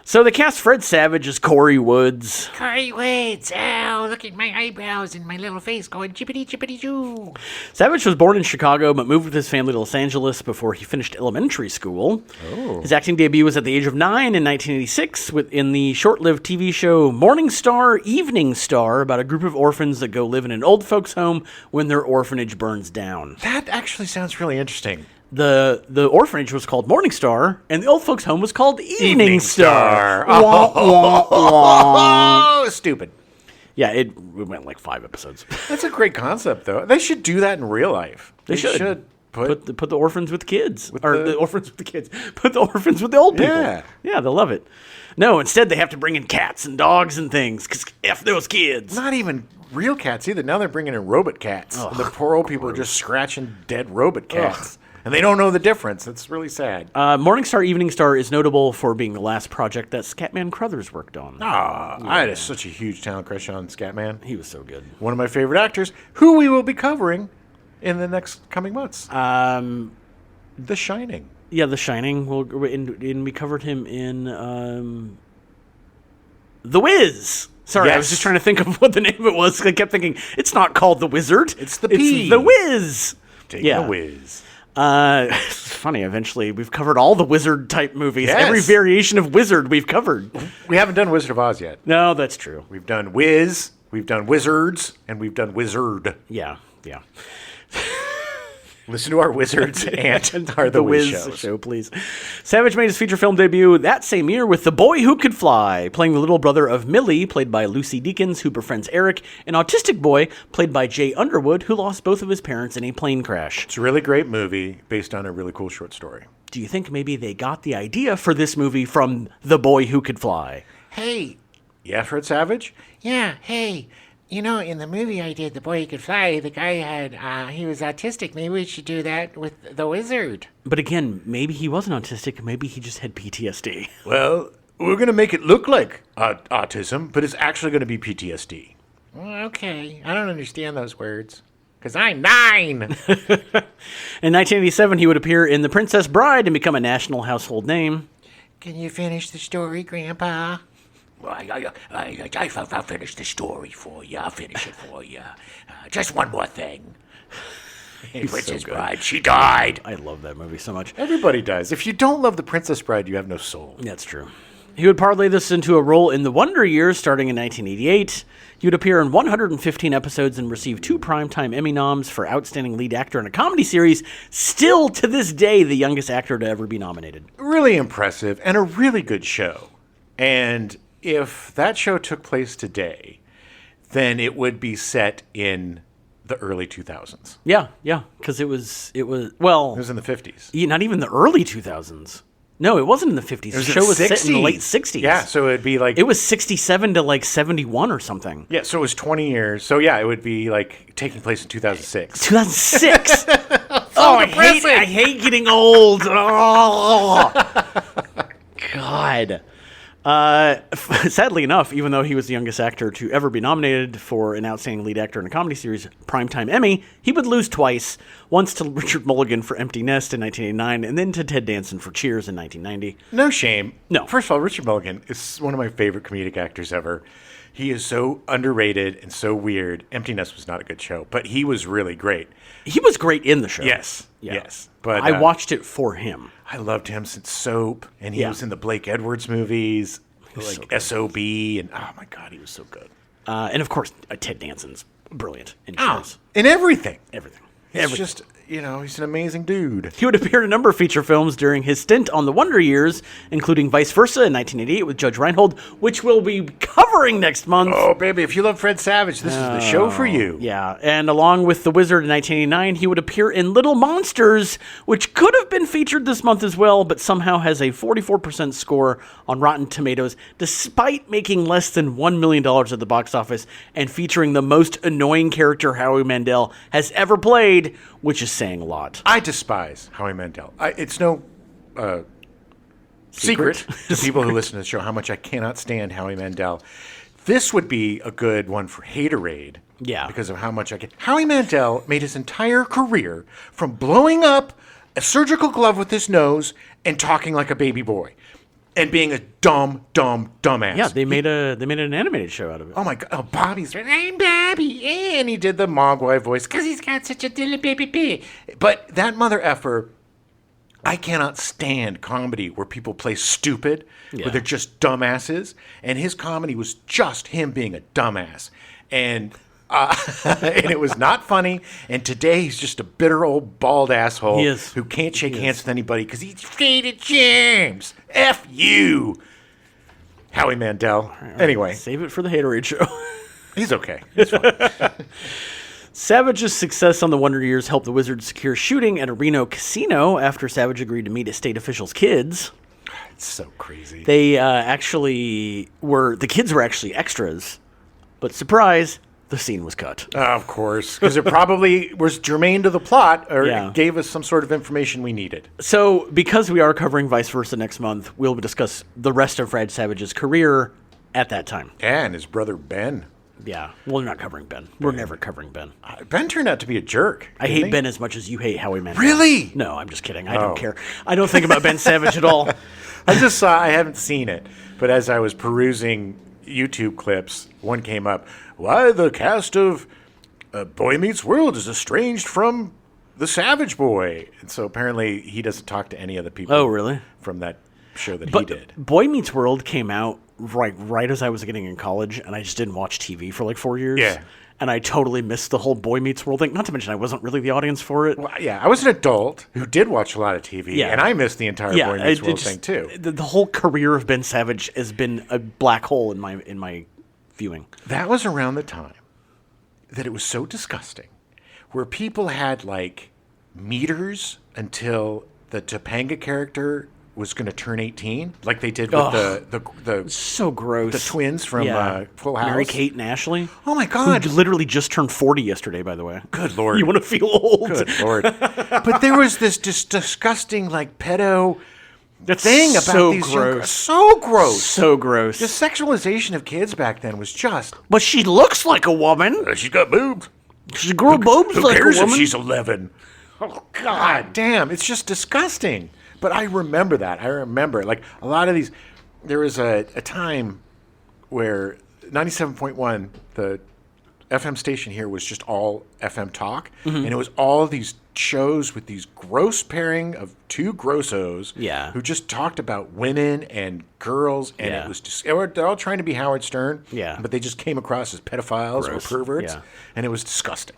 So they cast Fred Savage as Corey Woods. Corey Woods, oh, look at my eyebrows and my little face going jippity-jippity-joo. Savage was born in Chicago, but moved with his family to Los Angeles before he finished elementary school. Oh. His acting debut was at the age of 9 in 1986 in the short-lived TV show Morning Star, Evening Star, about a group of orphans that go live in an old folks' home when their orphanage burns down. That actually sounds really interesting. The orphanage was called Morning Star, and the old folks' home was called Evening Star. Wah, wah, wah. Oh, stupid. Yeah, it went like 5 episodes. That's a great concept, though. They should do that in real life. They should. Put the orphans with kids. The orphans with the kids. Put the orphans with the old people. Yeah, they'll love it. No, instead they have to bring in cats and dogs and things, because F those kids. Not even real cats either. Now they're bringing in robot cats. Ugh, and the poor old people are just scratching dead robot cats. Ugh. And they don't know the difference. It's really sad. Morning Star, Evening Star is notable for being the last project that Scatman Crothers worked on. I had such a huge talent crush on Scatman. He was so good. One of my favorite actors, who we will be covering in the next coming months. The Shining. Yeah, The Shining. We covered him in The Wiz. Sorry, yes. I was just trying to think of what the name of it was. I kept thinking, it's not called The Wizard. It's The P. It's The Wiz. Take The Wiz. It's funny, eventually we've covered all the wizard type movies. Yes. Every variation of wizard we've covered. We haven't done Wizard of Oz yet. No, that's true. We've done Wiz, we've done Wizards, and we've done Wizard. Yeah. Listen to our Wizards and our The Wiz show, please. Savage made his feature film debut that same year with The Boy Who Could Fly, playing the little brother of Millie, played by Lucy Deakins, who befriends Eric, an autistic boy, played by Jay Underwood, who lost both of his parents in a plane crash. It's a really great movie based on a really cool short story. Do you think maybe they got the idea for this movie from The Boy Who Could Fly? Hey. Yeah, Fred Savage? Yeah, hey. You know, in the movie I did, The Boy Who Could Fly, the guy he was autistic. Maybe we should do that with the wizard. But again, maybe he wasn't autistic. Maybe he just had PTSD. Well, we're going to make it look like autism, but it's actually going to be PTSD. Okay. I don't understand those words. Because I'm 9! In 1987, he would appear in The Princess Bride and become a national household name. Can you finish the story, Grandpa? I'll finish the story for you. I'll finish it for you. Just one more thing. Princess Bride, she died. I love that movie so much. Everybody does. If you don't love The Princess Bride, you have no soul. That's true. He would parlay this into a role in The Wonder Years starting in 1988. He would appear in 115 episodes and receive 2 Primetime Emmy noms for Outstanding Lead Actor in a Comedy Series. Still, to this day, the youngest actor to ever be nominated. Really impressive and a really good show. And if that show took place today, then it would be set in the early 2000s. Yeah, because it was It was in the 50s. Not even the early 2000s. No, it wasn't in the 50s. The show was set in the late 60s. Yeah, so it'd be like... It was 67 to like 71 or something. Yeah, so it was 20 years. So yeah, it would be like taking place in 2006. 2006? I hate getting old. Oh, God. Sadly enough, even though he was the youngest actor to ever be nominated for an Outstanding Lead Actor in a Comedy Series Primetime Emmy, he would lose twice, once to Richard Mulligan for Empty Nest in 1989, and then to Ted Danson for Cheers in 1990. No shame. No. First of all, Richard Mulligan is one of my favorite comedic actors ever. He is so underrated and so weird. Empty Nest was not a good show, but he was really great. He was great in the show. Yes. Yeah. Yes. But I watched it for him. I loved him since Soap, and he Yeah. was in the Blake Edwards movies, like so good. SOB, and oh my God, he was so good. And of course, Ted Danson's brilliant in shows. In everything. Everything. It's just, he's an amazing dude. He would appear in a number of feature films during his stint on The Wonder Years, including Vice Versa in 1988 with Judge Reinhold, which we'll be covering next month. Oh, baby, if you love Fred Savage, this is the show for you. Yeah, and along with The Wizard in 1989, he would appear in Little Monsters, which could have been featured this month as well, but somehow has a 44% score on Rotten Tomatoes, despite making less than $1 million at the box office and featuring the most annoying character Howie Mandel has ever played, which is saying a lot. I despise Howie Mandel. It's no secret to people who listen to the show how much I cannot stand Howie Mandel. This would be a good one for Haterade. Yeah. Because of how much I can. Howie Mandel made his entire career from blowing up a surgical glove with his nose and talking like a baby boy. And being a dumbass. Yeah, they made an animated show out of it. Oh my God! Oh, Bobby's I'm Bobby, and he did the Mogwai voice because he's got such a little baby. But that mother effer, I cannot stand comedy where people play stupid, where they're just dumbasses. And his comedy was just him being a dumbass, and it was not funny. And today he's just a bitter old bald asshole He is. who can't shake hands with anybody because he's afraid of germs. F you, Howie Mandel. Anyway. Save it for the Haterade show. He's okay. It's fine. Savage's success on The Wonder Years helped the Wizard secure shooting at a Reno casino after Savage agreed to meet his state officials' kids. It's so crazy. They the kids were actually extras, but surprise, the scene was cut. Of course, because it probably was germane to the plot or Yeah. gave us some sort of information we needed. So, because we are covering Vice Versa next month, we'll discuss the rest of Fred Savage's career at that time. And his brother Ben. Yeah, well, we're not covering Ben. We're never covering Ben. Ben turned out to be a jerk. I didn't hate he? Ben as much as you hate Howie Mandel. Really? No, I'm just kidding. I don't Oh. care. I don't think about Ben Savage at all. I just saw, I haven't seen it, but as I was perusing YouTube clips, one came up. Why the cast of Boy Meets World is estranged from the Savage Boy. And so apparently he doesn't talk to any of the people Oh, really? from that show that he But did. Boy Meets World came out right as I was getting in college, and I just didn't watch TV for like 4 years. Yeah. And I totally missed the whole Boy Meets World thing. Not to mention I wasn't really the audience for it. Well, yeah, I was an adult who did watch a lot of TV, Yeah. and I missed the entire Boy Meets World thing too. The whole career of Ben Savage has been a black hole in my viewing. That was around the time that it was so disgusting, where people had like meters until the Topanga character was going to turn 18, like they did with the So gross. the twins from Full House. Mary Kate and Ashley. Oh my God! Who literally just turned 40 yesterday, by the way. Good Lord! You want to feel old? Good Lord! But there was this just disgusting like pedo That's thing about so these gross. so gross. So gross. The sexualization of kids back then was just. But she looks like a woman. She's got boobs. She grew boobs Who like cares a if woman. she's 11? Oh God damn! It's just disgusting. But I remember that. I remember like a lot of these. There was a time where 97.1, the FM station here, was just all FM talk, and it was all these shows with these gross pairing of two grossos, who just talked about women and girls, and it was just they're all trying to be Howard Stern, but they just came across as pedophiles or perverts, and it was disgusting.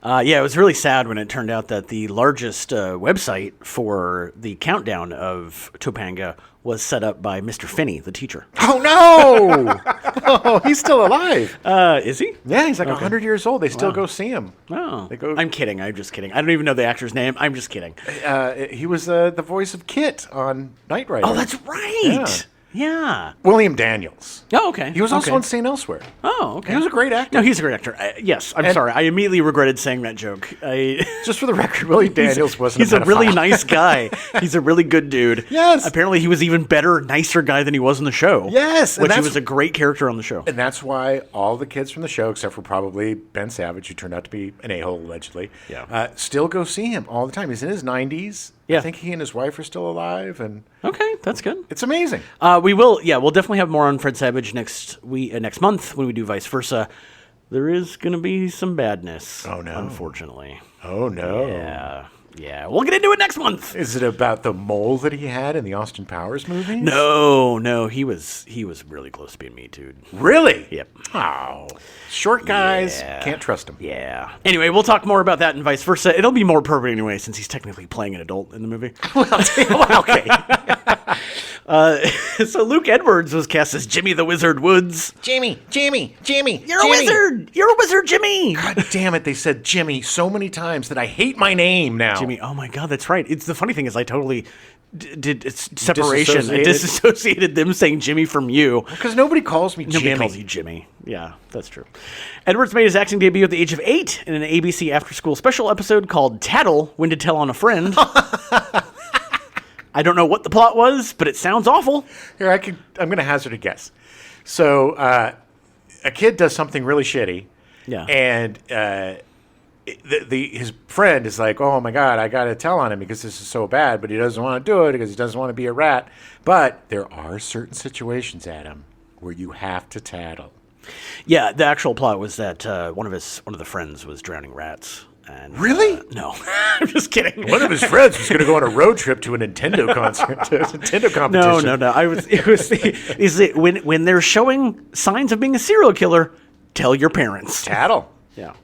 It was really sad when it turned out that the largest website for the countdown of Topanga was set up by Mr. Finney, the teacher. Oh, no! Oh, he's still alive. Is he? Yeah, he's like 100 years old. They still go see him. Oh, They go- I'm kidding. I'm just kidding. I don't even know the actor's name. I'm just kidding. He was the voice of Kit on Knight Rider. Oh, that's right. Yeah. William Daniels. Oh, okay. He was also okay. on St. Elsewhere. Oh, okay. He was a great actor. No, he's a great actor. Yes, I'm sorry. I immediately regretted saying that joke. Just for the record, William Daniels wasn't He's a pedophile. really nice guy. He's a really good dude. Yes. Apparently, he was even better, nicer guy than he was in the show. Yes, and Which he that's- was a great character on the show. And that's why all the kids from the show, except for probably Ben Savage, who turned out to be an a-hole allegedly, still go see him all the time. He's in his 90s. Yeah. I think he and his wife are still alive, and Okay, that's good. it's amazing. We'll definitely have more on Fred Savage next month when we do Vice Versa. There is going to be some badness. Oh, no. Unfortunately. Oh, no. Yeah. Yeah, we'll get into it next month. Is it about the mole that he had in the Austin Powers movies? No, he was really close to being Me Too'd. Really? Yep. Oh, short guys, can't trust him. Yeah. Anyway, we'll talk more about that and vice versa. It'll be more appropriate anyway, since he's technically playing an adult in the movie. Okay. So Luke Edwards was cast as Jimmy the Wizard Woods. Jimmy. You're a wizard. You're a wizard, Jimmy. God damn it! They said Jimmy so many times that I hate my name now. Jimmy. Oh my God, that's right. It's the funny thing is I totally did separation. I Disassociated. disassociated them saying Jimmy from you. Because nobody calls me Nobody Jimmy. calls you Jimmy. Yeah, that's true. Edwards made his acting debut at the age of 8 in an ABC after-school special episode called Tattle, When to Tell on a Friend. I don't know what the plot was, but it sounds awful. Here, I'm going to hazard a guess. So, a kid does something really shitty. Yeah. And his friend is like, oh my God, I got to tell on him because this is so bad, but he doesn't want to do it because he doesn't want to be a rat. But there are certain situations, Adam, where you have to tattle. Yeah, the actual plot was that one of the friends was drowning rats. And, Really? No, I'm just kidding. One of his friends was going to go on a road trip to a Nintendo concert, to a Nintendo competition. No. When they're showing signs of being a serial killer, tell your parents. Tattle. Yeah.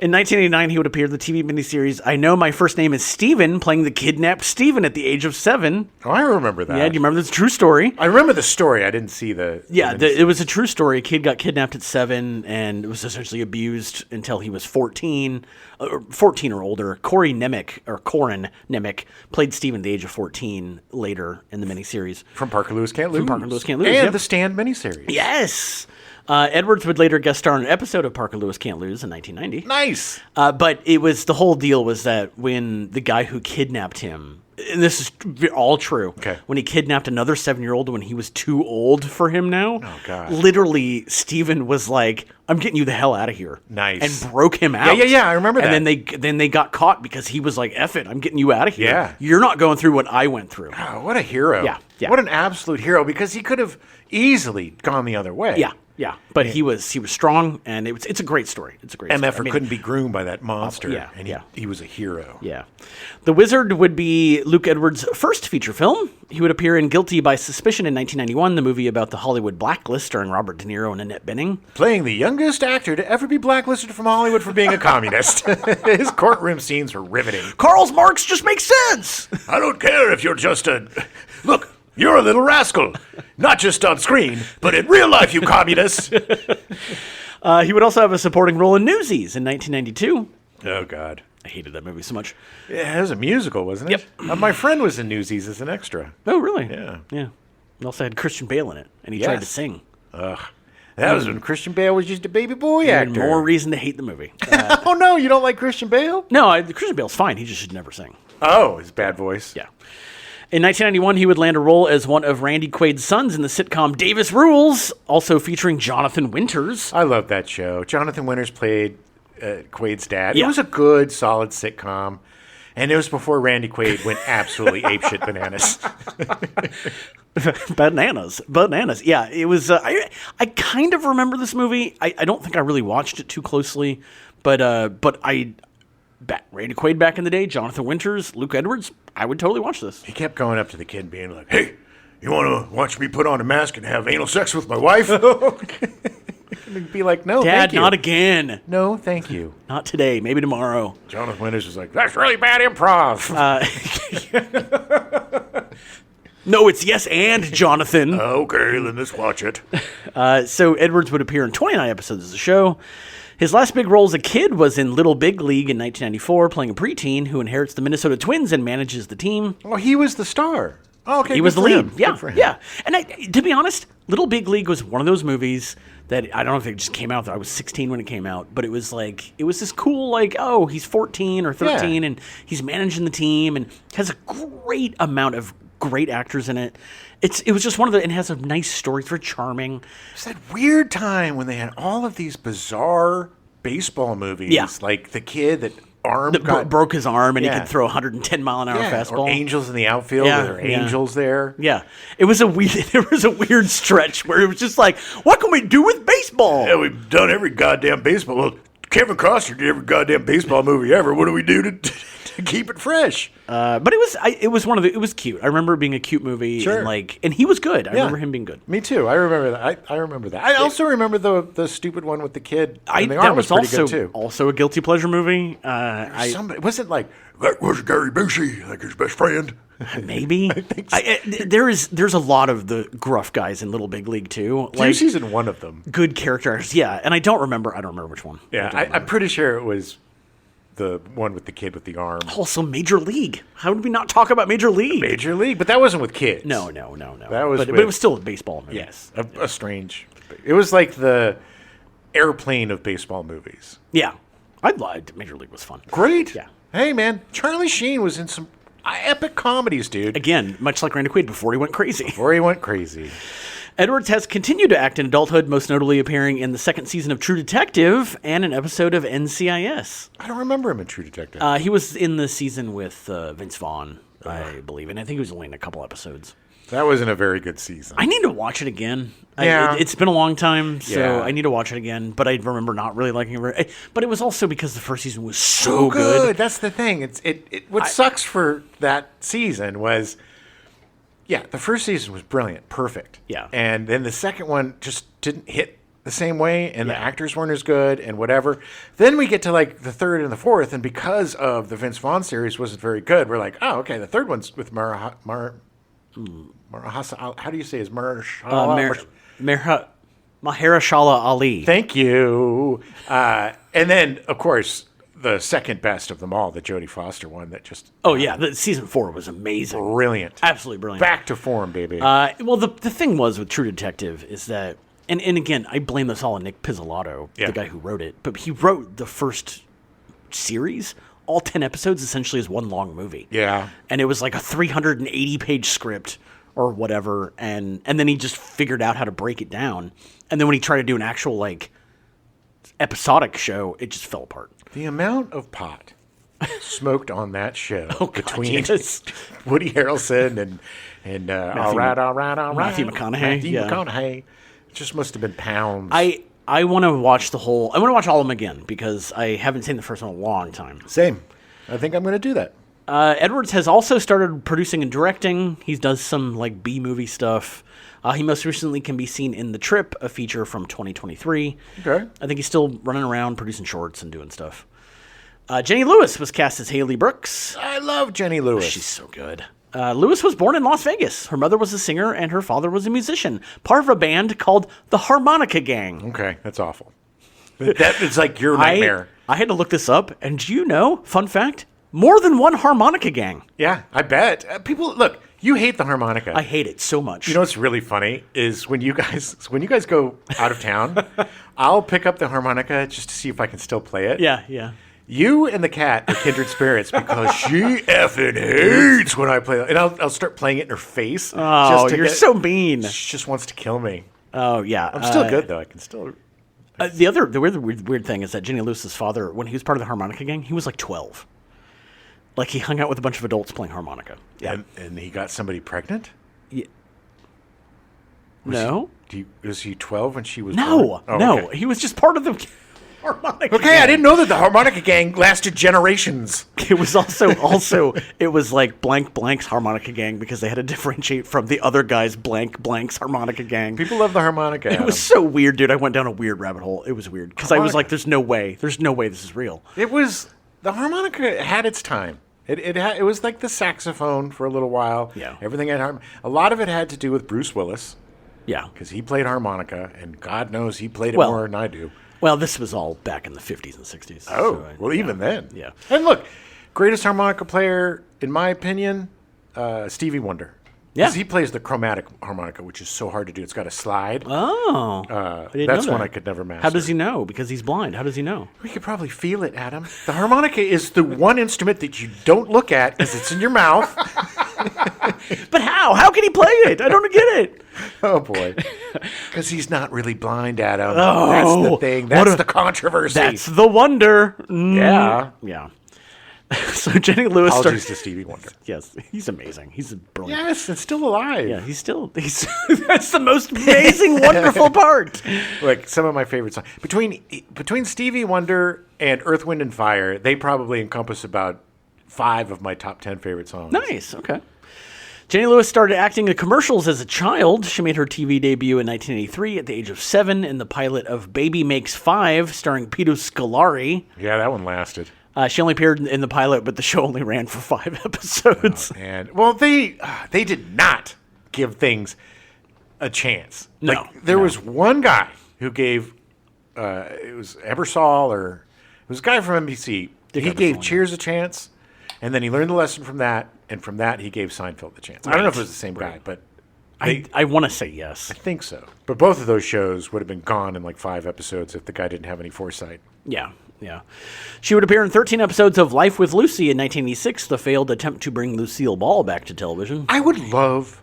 In 1989, he would appear in the TV miniseries I Know My First Name is Steven, playing the kidnapped Steven at the age of 7. Oh, I remember that. Yeah, do you remember this true story? I remember the story. I didn't see the... It was a true story. A kid got kidnapped at 7 and was essentially abused until he was 14 or older. Corin Nemec played Steven at the age of 14 later in the miniseries. From Parker Lewis Can't Lose. From Parker Lewis Can't Lose, And yep. the Stand miniseries. Yes! Edwards would later guest star in an episode of Parker Lewis Can't Lose in 1990. Nice. But the whole deal was that when the guy who kidnapped him, and this is all true, Okay. when he kidnapped another 7-year-old when he was too old for him now, Oh, God. literally Steven was like, I'm getting you the hell out of here. Nice. And broke him out. Yeah, I remember that. And then they got caught because he was like, F it, I'm getting you out of here. Yeah. You're not going through what I went through. Oh, what a hero. Yeah. What an absolute hero, because he could have easily gone the other way. Yeah. But he was strong, and it's a great story. It's a great story. MF couldn't be groomed by that monster, yeah. he was a hero. Yeah. The Wizard would be Luke Edwards' first feature film. He would appear in Guilty by Suspicion in 1991, the movie about the Hollywood blacklist starring Robert De Niro and Annette Bening. Playing the youngest actor to ever be blacklisted from Hollywood for being a communist. His courtroom scenes were riveting. Karl Marx just makes sense! I don't care if you're just a... Look, you're a little rascal. Not just on screen, but in real life, you communists. He would also have a supporting role in Newsies in 1992. Oh, God. I hated that movie so much. Yeah, it was a musical, wasn't it? Yep. My friend was in Newsies as an extra. Oh, really? Yeah. Yeah. It also had Christian Bale in it, and he tried to sing. Ugh. That was when Christian Bale was just a baby boy And actor. more reason to hate the movie. Oh, no, you don't like Christian Bale? No, Christian Bale's fine. He just should never sing. Oh, his bad voice. Yeah. In 1991, he would land a role as one of Randy Quaid's sons in the sitcom Davis Rules, also featuring Jonathan Winters. I love that show. Jonathan Winters played Quaid's dad. Yeah. It was a good, solid sitcom. And it was before Randy Quaid went absolutely apeshit bananas. Bananas. Yeah, it was. I kind of remember this movie. I don't think I really watched it too closely, but Randy Quaid back in the day, Jonathan Winters, Luke Edwards. I would totally watch this. He kept going up to the kid being like, hey, you want to watch me put on a mask and have anal sex with my wife? He'd be like, no, Dad, thank you. not again. No, thank you. Not today. Maybe tomorrow. Jonathan Winters was like, that's really bad improv. No, it's yes and Jonathan. Okay, then let's watch it. So Edwards would appear in 29 episodes of the show. His last big role as a kid was in Little Big League in 1994, playing a preteen who inherits the Minnesota Twins and manages the team. Oh, he was the star. Oh, okay, He was the good for lead. him. Yeah, Good for him. yeah. And to be honest, Little Big League was one of those movies that I don't know if it just came out. I was 16 when it came out, but it was this cool, like, oh, he's 14 or 13 and he's managing the team and has a great amount of great actors in it. It was just and it has a nice story. It's very charming. It's that weird time when they had all of these bizarre baseball movies. Yeah. Like the kid that Broke his arm and Yeah. he could throw a 110-mile-an-hour fastball. Or Angels in the Outfield. Yeah, There are yeah. angels there. Yeah, there was a weird stretch where it was just like, what can we do with baseball? Yeah, we've done every goddamn baseball. Well, Kevin Costner did every goddamn baseball movie ever. What do we do to Keep it fresh. But it was cute. I remember it being a cute movie. Sure. And he was good. I remember him being good. Me too. I remember that. I remember that. I also remember the stupid one with the kid. And the arm That was pretty good too. also a guilty pleasure movie. Somebody wasn't like that was Gary Busey, like his best friend. Maybe. I think so. There's a lot of the gruff guys in Little Big League too. Busey's in one of them. Good characters, yeah. And I don't remember which one. Yeah, I'm pretty sure it was the one with the kid with the arm. Also, Major League. How did we not talk about Major League? Major League, but that wasn't with kids. No. That was but with, it was still a baseball movie. Yes, a strange. It was like the airplane of baseball movies. Yeah. I lied. Major League was fun. Great. Yeah. Hey, man, Charlie Sheen was in some epic comedies, dude. Again, much like Randy Quaid before he went crazy. Edwards has continued to act in adulthood, most notably appearing in the second season of True Detective and an episode of NCIS. I don't remember him in True Detective. He was in the season with Vince Vaughn, I believe, and I think he was only in a couple episodes. That wasn't a very good season. I need to watch it again. Yeah. It's been a long time, so Yeah. I need to watch it again. But I remember not really liking it. But it was also because the first season was so good. That's the thing. What sucks for that season was, the first season was brilliant, perfect. Yeah. And then the second one just didn't hit the same way, and the Yeah. actors weren't as good, and whatever. Then we get to like the third and the fourth, and because of the Vince Vaughn series wasn't very good, we're like, oh, okay, the third one's with how do you say his Mahershala Ali. Thank you. And then, of course, the second best of them all, the Jodie Foster one that just... Oh, yeah. Season 4 was amazing. Brilliant. Absolutely brilliant. Back to form, baby. Well, the thing was with True Detective is that... And again, I blame this all on Nick Pizzolatto, the guy who wrote it. But he wrote the first series, all 10 episodes, essentially as one long movie. Yeah. And it was like a 380-page script or whatever, and then he just figured out how to break it down. And then when he tried to do an actual, like, episodic show, it just fell apart. The amount of pot smoked on that show between yes. Woody Harrelson and all right. Matthew McConaughey. McConaughey. It just must have been pounds. I want to watch I want to watch all of them again because I haven't seen the first one in a long time. Same. I think I'm going to do that. Edwards has also started producing and directing. He does some like B-movie stuff. He most recently can be seen in The Trip, a feature from 2023. Okay. I think he's still running around producing shorts and doing stuff. Jenny Lewis was cast as Haley Brooks. I love Jenny Lewis. She's so good. Lewis was born in Las Vegas. Her mother was a singer and her father was a musician, part of a band called the Harmonica Gang. Okay, that's awful. That is like your nightmare. I had to look this up, and do you know, fun fact, more than one harmonica gang. Yeah, I bet. People, look, you hate the harmonica. I hate it so much. You know what's really funny is when you guys go out of town, I'll pick up the harmonica just to see if I can still play it. Yeah. You and the cat are kindred spirits because she effing hates when I play it. And I'll start playing it in her face. Oh, you're so mean. She just wants to kill me. Oh, yeah. I'm still good, though. I can still... The weird thing is that Jenny Lewis's father, when he was part of the harmonica gang, he was like 12. Like, he hung out with a bunch of adults playing harmonica. Yeah. And he got somebody pregnant? Yeah. No. Was he 12 when she was No. born? Oh, no. okay. He was just part of the harmonica Okay, gang. I didn't know that the harmonica gang lasted generations. It was also it was like blank blank's harmonica gang because they had to differentiate from the other guy's blank blank's harmonica gang. People love the harmonica. It was so weird, dude. I went down a weird rabbit hole. It was weird because I was like, "There's no way this is real." The harmonica had its time. It was like the saxophone for a little while. Yeah. Everything had a lot of it had to do with Bruce Willis Yeah. because he played harmonica, and God knows he played it Well, more than I do. Well, this was all back in the 50s and 60s. Even then. Yeah. And look, greatest harmonica player, in my opinion, Stevie Wonder. Yeah. Because he plays the chromatic harmonica, which is so hard to do. It's got a slide. Oh. That's one I could never master. How does he know? Because he's blind. How does he know? We could probably feel it, Adam. The harmonica is the one instrument that you don't look at because it's in your mouth. But how? How can he play it? I don't get it. Oh, boy. Because he's not really blind, Adam. Oh, that's the thing. That's the controversy. That's the wonder. Yeah. Yeah. So Jenny Lewis Apologies to Stevie Wonder. Yes, he's amazing. He's brilliant. Yes, and still alive. Yeah, he's that's the most amazing, wonderful part. Like some of my favorite songs. Between Stevie Wonder and Earth, Wind, and Fire, they probably encompass about 5 of my top 10 favorite songs. Nice. Okay. Jenny Lewis started acting in commercials as a child. She made her TV debut in 1983 at the age of 7 in the pilot of Baby Makes 5, starring Peter Scolari. Yeah, that one lasted. She only appeared in the pilot, but the show only ran for 5 episodes. And well, they did not give things a chance. No, there was one guy who gave it was Ebersol, or it was a guy from NBC. He gave Cheers a chance, and then he learned the lesson from that, and from that he gave Seinfeld a chance. I don't know if it was the same guy, but I want to say yes. I think so. But both of those shows would have been gone in like 5 episodes if the guy didn't have any foresight. Yeah. She would appear in 13 episodes of Life with Lucy in 1986, the failed attempt to bring Lucille Ball back to television. I would love,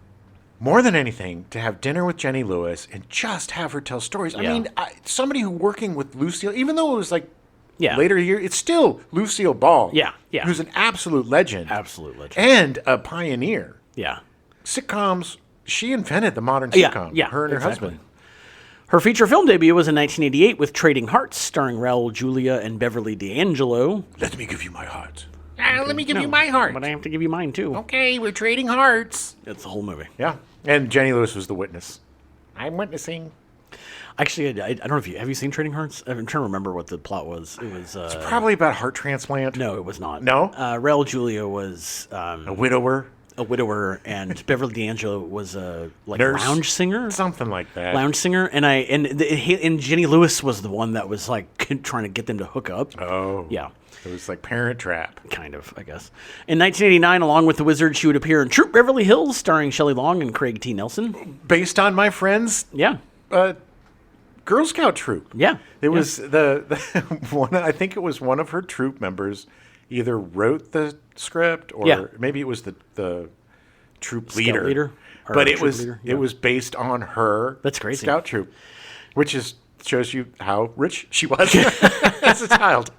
more than anything, to have dinner with Jenny Lewis and just have her tell stories. Yeah. I mean, somebody who working with Lucille, even though it was like Yeah. later year, it's still Lucille Ball. Yeah. Who's an absolute legend. Absolute legend. And a pioneer. Yeah. Sitcoms, she invented the modern sitcom. Yeah, Her and her exactly. husband. Her feature film debut was in 1988 with Trading Hearts, starring Raul Julia and Beverly D'Angelo. Let me give you my heart. Let me give you my heart. But I have to give you mine, too. Okay, we're trading hearts. That's the whole movie. Yeah. And Jenny Lewis was the witness. I'm witnessing. Actually, I don't know if have you seen Trading Hearts? I'm trying to remember what the plot was. It was... Probably about heart transplant. no, it was not. No? Raul Julia was A widower. a widower, and Beverly D'Angelo was a Nurse. lounge singer. Something like that. Lounge singer, and Jenny Lewis was the one that was like trying to get them to hook up. Oh. Yeah. It was like Parent Trap. Kind of, I guess. In 1989, along with the Wizard, she would appear in Troop Beverly Hills, starring Shelley Long and Craig T. Nelson. Based on my friend's Yeah. Girl Scout troop. Yeah. It was the one. I think it was one of her troop members either wrote the script or Yeah. maybe it was the troop Scout leader. leader, or But troop leader, yeah. it was based on her. That's crazy. Scout troop, which shows you how rich she was as a child.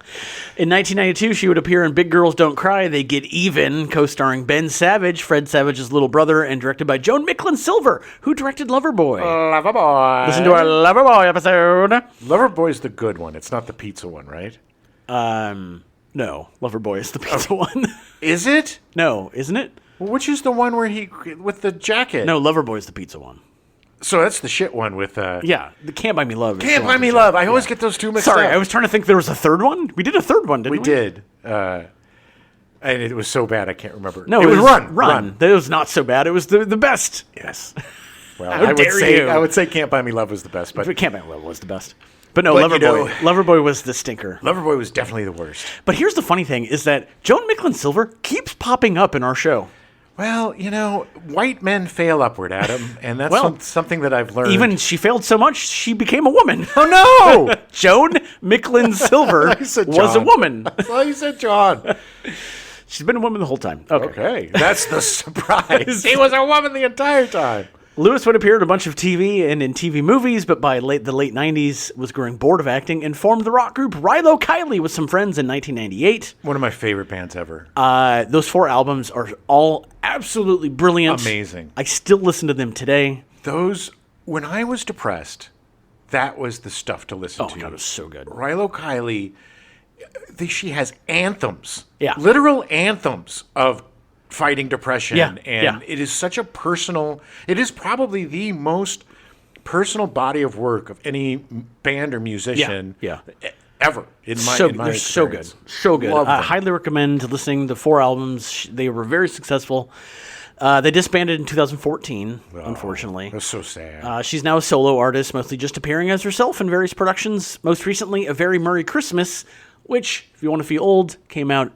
In 1992, she would appear in Big Girls Don't Cry, They Get Even, co-starring Ben Savage, Fred Savage's little brother, and directed by Joan Micklin Silver, who directed Loverboy. Loverboy. Listen to our Loverboy episode. Loverboy's the good one. It's not the pizza one, right? No, Loverboy is the pizza one. Is it? No, isn't it? Well, which is the one where he with the jacket? No, Loverboy is the pizza one. So that's the shit one with Yeah, the Can't Buy Me Love. is Can't the Buy one Me with Love. the- I always get those two mixed Sorry, up. I was trying to think there was a third one. We did a third one, didn't we? We did. And it was so bad I can't remember. No, it was Run. Run. That was not so bad. It was the best. Yes. Well, How dare you. I would say Can't Buy Me Love was the best, but Can't Buy Me Love was the best. But no, But, you Loverboy. know- Loverboy was the stinker. Loverboy was definitely the worst. But here's the funny thing: is that Joan Micklin Silver keeps popping up in our show. Well, white men fail upward, Adam, and that's Well, something that I've learned. Even she failed so much, she became a woman. Oh no! Joan Micklin Silver You said was a John. woman. Well, you said John. She's been a woman the whole time. Okay. Okay, that's the surprise. He was a woman the entire time. Lewis would appear in a bunch of TV and in TV movies, but by the late 90s was growing bored of acting and formed the rock group Rilo Kiley with some friends in 1998. One of my favorite bands ever. Those 4 albums are all absolutely brilliant. Amazing. I still listen to them today. Those, when I was depressed, that was the stuff to listen Oh, to. God, it was so good. Rilo Kiley, she has anthems. Yeah. Literal anthems of fighting depression. Yeah, And yeah. it is such a personal, it is probably the most personal body of work of any band or musician Yeah. ever in my, So in my they're so good, experience. so good. Love them. Highly recommend listening to 4 albums. They were very successful. They disbanded in 2014, unfortunately. That's so sad. She's now a solo artist, mostly just appearing as herself in various productions. Most recently, A Very Merry Christmas, which, if you want to feel old, came out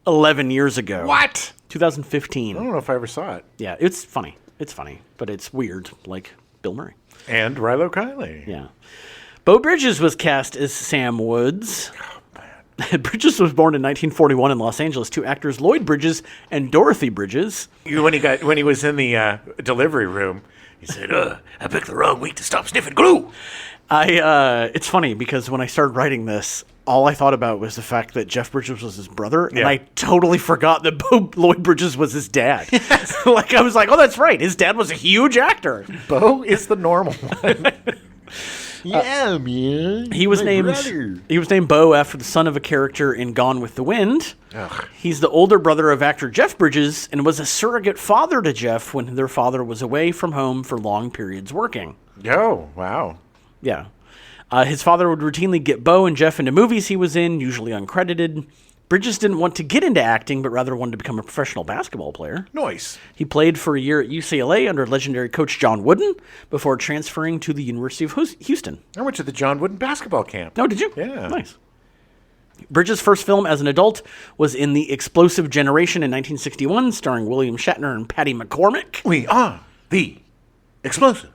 11 years ago. What? 2015. I don't know if I ever saw it. Yeah, it's funny. It's funny, but it's weird, like Bill Murray. And Rilo Kiley. Yeah. Beau Bridges was cast as Sam Woods. Bridges was born in 1941 in Los Angeles to actors Lloyd Bridges and Dorothy Bridges. When he was in the delivery room, He said, I picked the wrong week to stop sniffing glue. It's funny because when I started writing this, all I thought about was the fact that Jeff Bridges was his brother, and Yeah. I totally forgot that Lloyd Bridges was his dad. Like, I was like, oh, that's right. His dad was a huge actor. Beau is the normal one. Yeah, man. He was My named brother. Beau after the son of a character in Gone with the Wind. Ugh. He's the older brother of actor Jeff Bridges and was a surrogate father to Jeff when their father was away from home for long periods working. Oh, wow. Yeah. His father would routinely get Beau and Jeff into movies he was in, usually uncredited. Bridges didn't want to get into acting, but rather wanted to become a professional basketball player. Nice. He played for a year at UCLA under legendary coach John Wooden before transferring to the University of Houston. I went to the John Wooden basketball camp. Oh, did you? Yeah. Nice. Bridges' first film as an adult was in The Explosive Generation in 1961, starring William Shatner and Patty McCormick. We are the explosive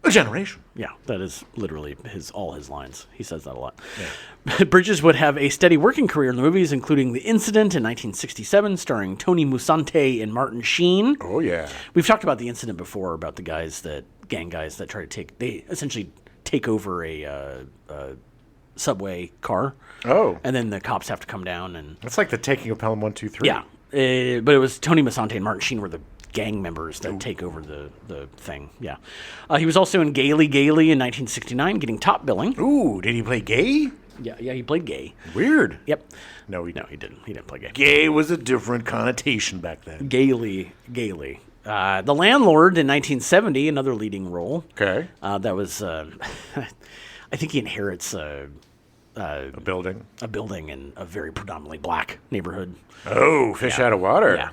generation. Yeah, that is literally all his lines. He says that a lot. Yeah. Bridges would have a steady working career in the movies, including The Incident in 1967, starring Tony Musante and Martin Sheen. Oh, yeah. We've talked about The Incident before, about the gang guys that try to they essentially take over a subway car. Oh. And then the cops have to come down and... It's like the taking of Pelham 1, 2, 3. Yeah. But it was Tony Musante and Martin Sheen were the gang members that take over the thing. Yeah. He was also in Gaily in 1969, getting top billing. Ooh, did he play gay? Yeah, he played gay. Weird. Yep. No, he didn't. He didn't play gay. Gay was a different connotation back then. Gaily. The Landlord in 1970, another leading role. Okay. That was, I think he inherits a building. A building in a very predominantly black neighborhood. Oh, fish out of water. Yeah.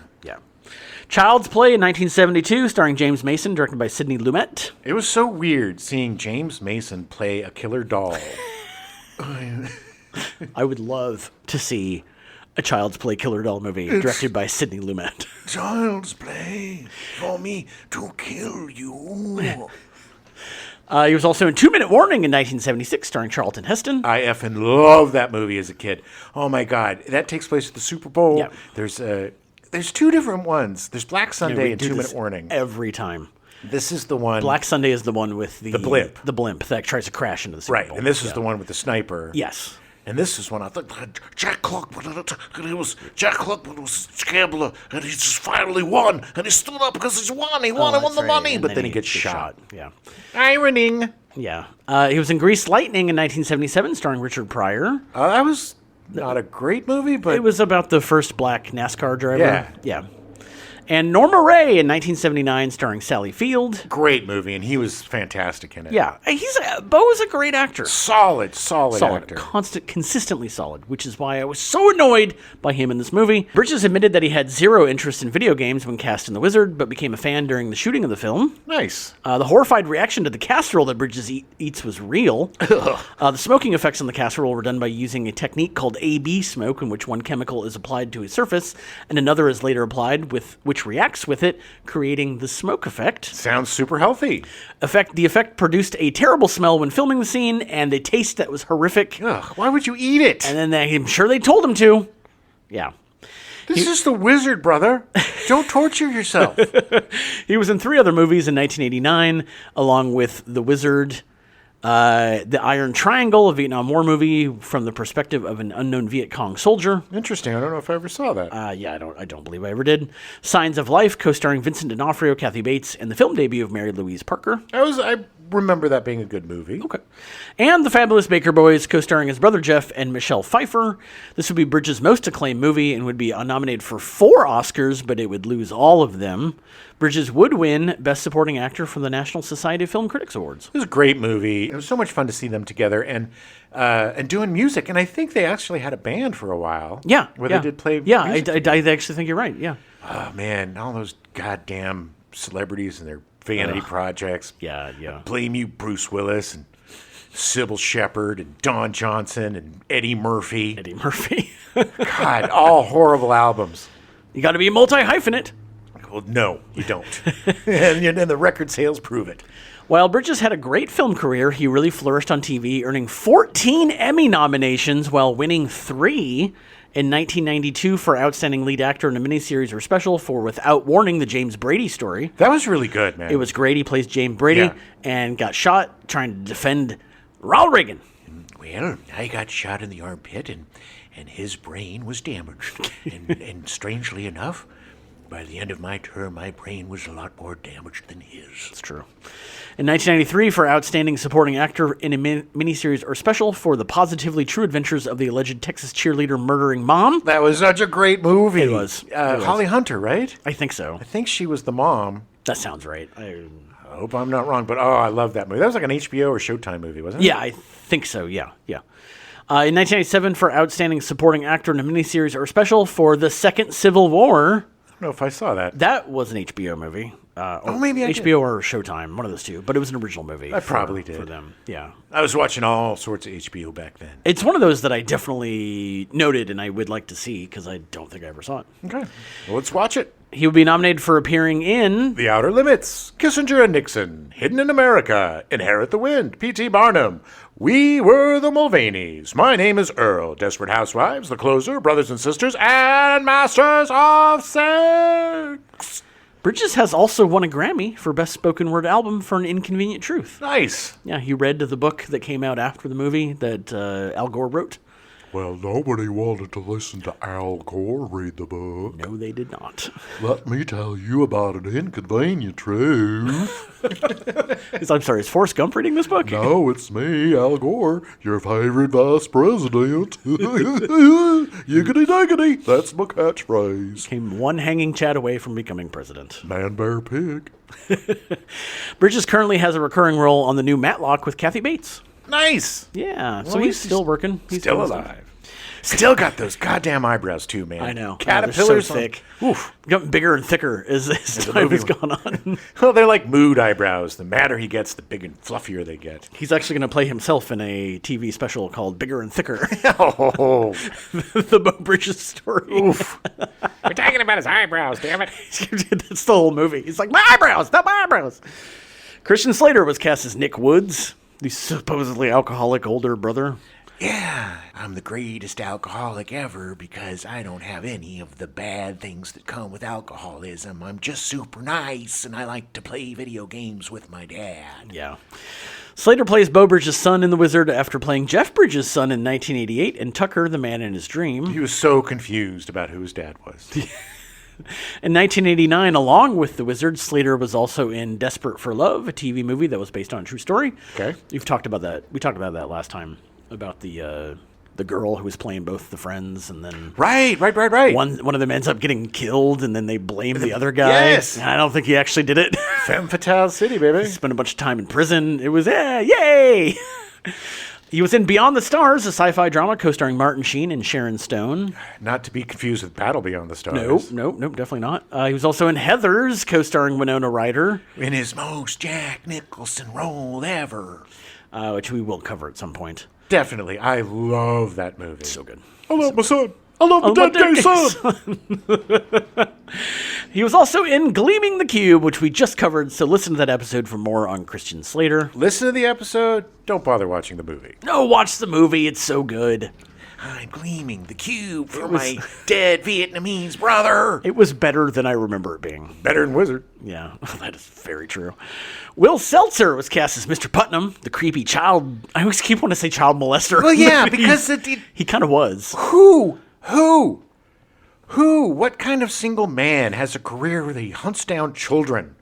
Child's Play in 1972, starring James Mason, directed by Sidney Lumet. It was so weird seeing James Mason play a killer doll. I would love to see a Child's Play killer doll movie directed by Sidney Lumet. Child's Play for me to kill you. He was also in 2 Minute Warning in 1976, starring Charlton Heston. I effing love that movie as a kid. Oh my God, that takes place at the Super Bowl. Yeah. There's two different ones. There's Black Sunday and 2 Minute Warning. Every time. This is the one. Black Sunday is the one with the blimp. The blimp that tries to crash into the Super Right, Bowl. and this is the one with the sniper. Yes. And this is when I thought Jack Clark, and it was Jack Clark was a gambler, and he just finally won, and he stood up because he won the money, And but then he gets shot. Yeah. Ironing. Yeah. He was in Grease Lightning in 1977, starring Richard Pryor. That was not a great movie, but It was about the first black NASCAR driver. Yeah. Yeah. And Norma Ray in 1979, starring Sally Field. great movie, and he was fantastic in it. Yeah. Beau is a great actor. Solid actor. Consistently solid, which is why I was so annoyed by him in this movie. Bridges admitted that he had zero interest in video games when cast in The Wizard, but became a fan during the shooting of the film. Nice. The horrified reaction to the casserole that Bridges eats was real. The smoking effects on the casserole were done by using a technique called A-B smoke, in which one chemical is applied to a surface and another is later applied, which reacts with it, creating the smoke effect. Sounds super healthy. The effect produced a terrible smell when filming the scene and a taste that was horrific. Ugh, why would you eat it? And then I'm sure they told him to. Yeah. This is The Wizard, brother. Don't torture yourself. He was in 3 other movies in 1989, along with The Wizard, The Iron Triangle, a Vietnam War movie from the perspective of an unknown Viet Cong soldier. Interesting. I don't know if I ever saw that. I don't believe I ever did. Signs of Life, co-starring Vincent D'Onofrio, Kathy Bates, and the film debut of Mary Louise Parker. I remember that being a good movie. Okay. And The Fabulous Baker Boys, co-starring his brother Jeff and Michelle Pfeiffer. This would be Bridges' most acclaimed movie and would be nominated for 4 Oscars, but it would lose all of them. Bridges would win Best Supporting Actor from the National Society of Film Critics Awards. It was a great movie. It was so much fun to see them together and doing music. And I think they actually had a band for a while. Yeah. Where they did play Yeah, music I actually think you're right, yeah. Oh, man, all those goddamn celebrities and their vanity projects. Yeah. Blame You, Bruce Willis, and Sybil Shepherd, and Don Johnson, and Eddie Murphy. God, all horrible albums. You got to be multi-hyphenate. Well, no, you don't. and the record sales prove it. While Bridges had a great film career, he really flourished on TV, earning 14 Emmy nominations while winning 3 in 1992 for Outstanding Lead Actor in a miniseries or special for Without Warning, the James Brady story. That was really good, man. It was great. He plays James Brady and got shot trying to defend Ronald Reagan. Well, I got shot in the armpit, and his brain was damaged. and strangely enough, by the end of my term, my brain was a lot more damaged than his. It's true. In 1993, for Outstanding Supporting Actor in a miniseries or special for the positively true adventures of the alleged Texas cheerleader murdering mom. That was such a great movie. It was. Holly Hunter, right? I think so. I think she was the mom. That sounds right. I hope I'm not wrong, but I love that movie. That was like an HBO or Showtime movie, wasn't it? Yeah, I think so. Yeah. In 1997, for Outstanding Supporting Actor in a miniseries or special for the Second Civil War. I don't know if I saw that. That was an HBO movie. Maybe I HBO did. or Showtime, one of those two. But it was an original movie. I probably did. For them. Yeah. I was watching all sorts of HBO back then. It's one of those that I definitely noted and I would like to see because I don't think I ever saw it. Okay. Well, let's watch it. He would be nominated for appearing in The Outer Limits, Kissinger and Nixon, Hidden in America, Inherit the Wind, P.T. Barnum, We Were the Mulvaneys, My Name is Earl, Desperate Housewives, The Closer, Brothers and Sisters, and Masters of Sex. Bridges has also won a Grammy for Best Spoken Word Album for An Inconvenient Truth. Nice. Yeah, he read the book that came out after the movie that Al Gore wrote. Well, nobody wanted to listen to Al Gore read the book. No, they did not. Let me tell you about an inconvenient truth. I'm sorry, is Forrest Gump reading this book? No, it's me, Al Gore, your favorite vice president. Yiggity diggity, that's my catchphrase. Came one hanging chad away from becoming president. Man, bear, pig. Bridges currently has a recurring role on the new Matlock with Kathy Bates. Nice. Yeah, so Well, he's still working. He's Still doing alive. stuff. Still got those goddamn eyebrows, too, man. I know. Caterpillars They're so thick. Oof. Getting bigger and thicker as time movie has gone on. Well, they're like mood eyebrows. The madder he gets, the bigger and fluffier they get. He's actually going to play himself in a TV special called Bigger and Thicker. Oh. The Beau Bridges story. Oof. We're talking about his eyebrows, damn it. That's the whole movie. He's like, my eyebrows, not my eyebrows. Christian Slater was cast as Nick Woods, the supposedly alcoholic older brother. Yeah, I'm the greatest alcoholic ever because I don't have any of the bad things that come with alcoholism. I'm just super nice and I like to play video games with my dad. Yeah. Slater plays Beau Bridges' son in The Wizard after playing Jeff Bridges' son in 1988 and Tucker, the Man in His Dream. He was so confused about who his dad was. In 1989, along with The Wizard, Slater was also in Desperate for Love, a TV movie that was based on a true story. Okay. You've talked about that. We talked about that last time, about the girl who was playing both the friends, and then Right. one of them ends up getting killed, and then they blame the other guy. Yes. I don't think he actually did it. Femme Fatale City, baby. He spent a bunch of time in prison. It was, yay! He was in Beyond the Stars, a sci-fi drama co-starring Martin Sheen and Sharon Stone. Not to be confused with Battle Beyond the Stars. Nope, definitely not. He was also in Heathers, co-starring Winona Ryder. In his most Jack Nicholson role ever. Which we will cover at some point. Definitely. I love that movie. So good. I love my son. I love my dead gay son. He was also in Gleaming the Cube, which we just covered, so listen to that episode for more on Christian Slater. Listen to the episode. Don't bother watching the movie. No, watch the movie. It's so good. I'm gleaming the cube for my dead Vietnamese brother. It was better than I remember it being. Better than Wizard. Yeah, that is very true. Will Seltzer was cast as Mr. Putnam, the creepy child. I always keep wanting to say child molester. Well, yeah, because he kind of was. Who? What kind of single man has a career where he hunts down children?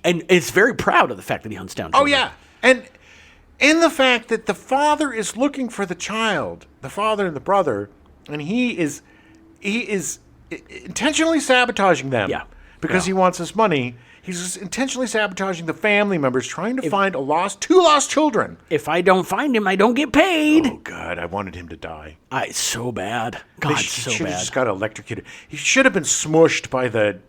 And is very proud of the fact that he hunts down children. Oh, yeah. And the fact that the father is looking for the child, the father and the brother, and he is intentionally sabotaging them. Yeah. Because he wants his money. He's just intentionally sabotaging the family members, trying to find two lost children. If I don't find him, I don't get paid. Oh, God, I wanted him to die. It's so bad. God, He so should have bad. just got electrocuted. He should have been smushed by the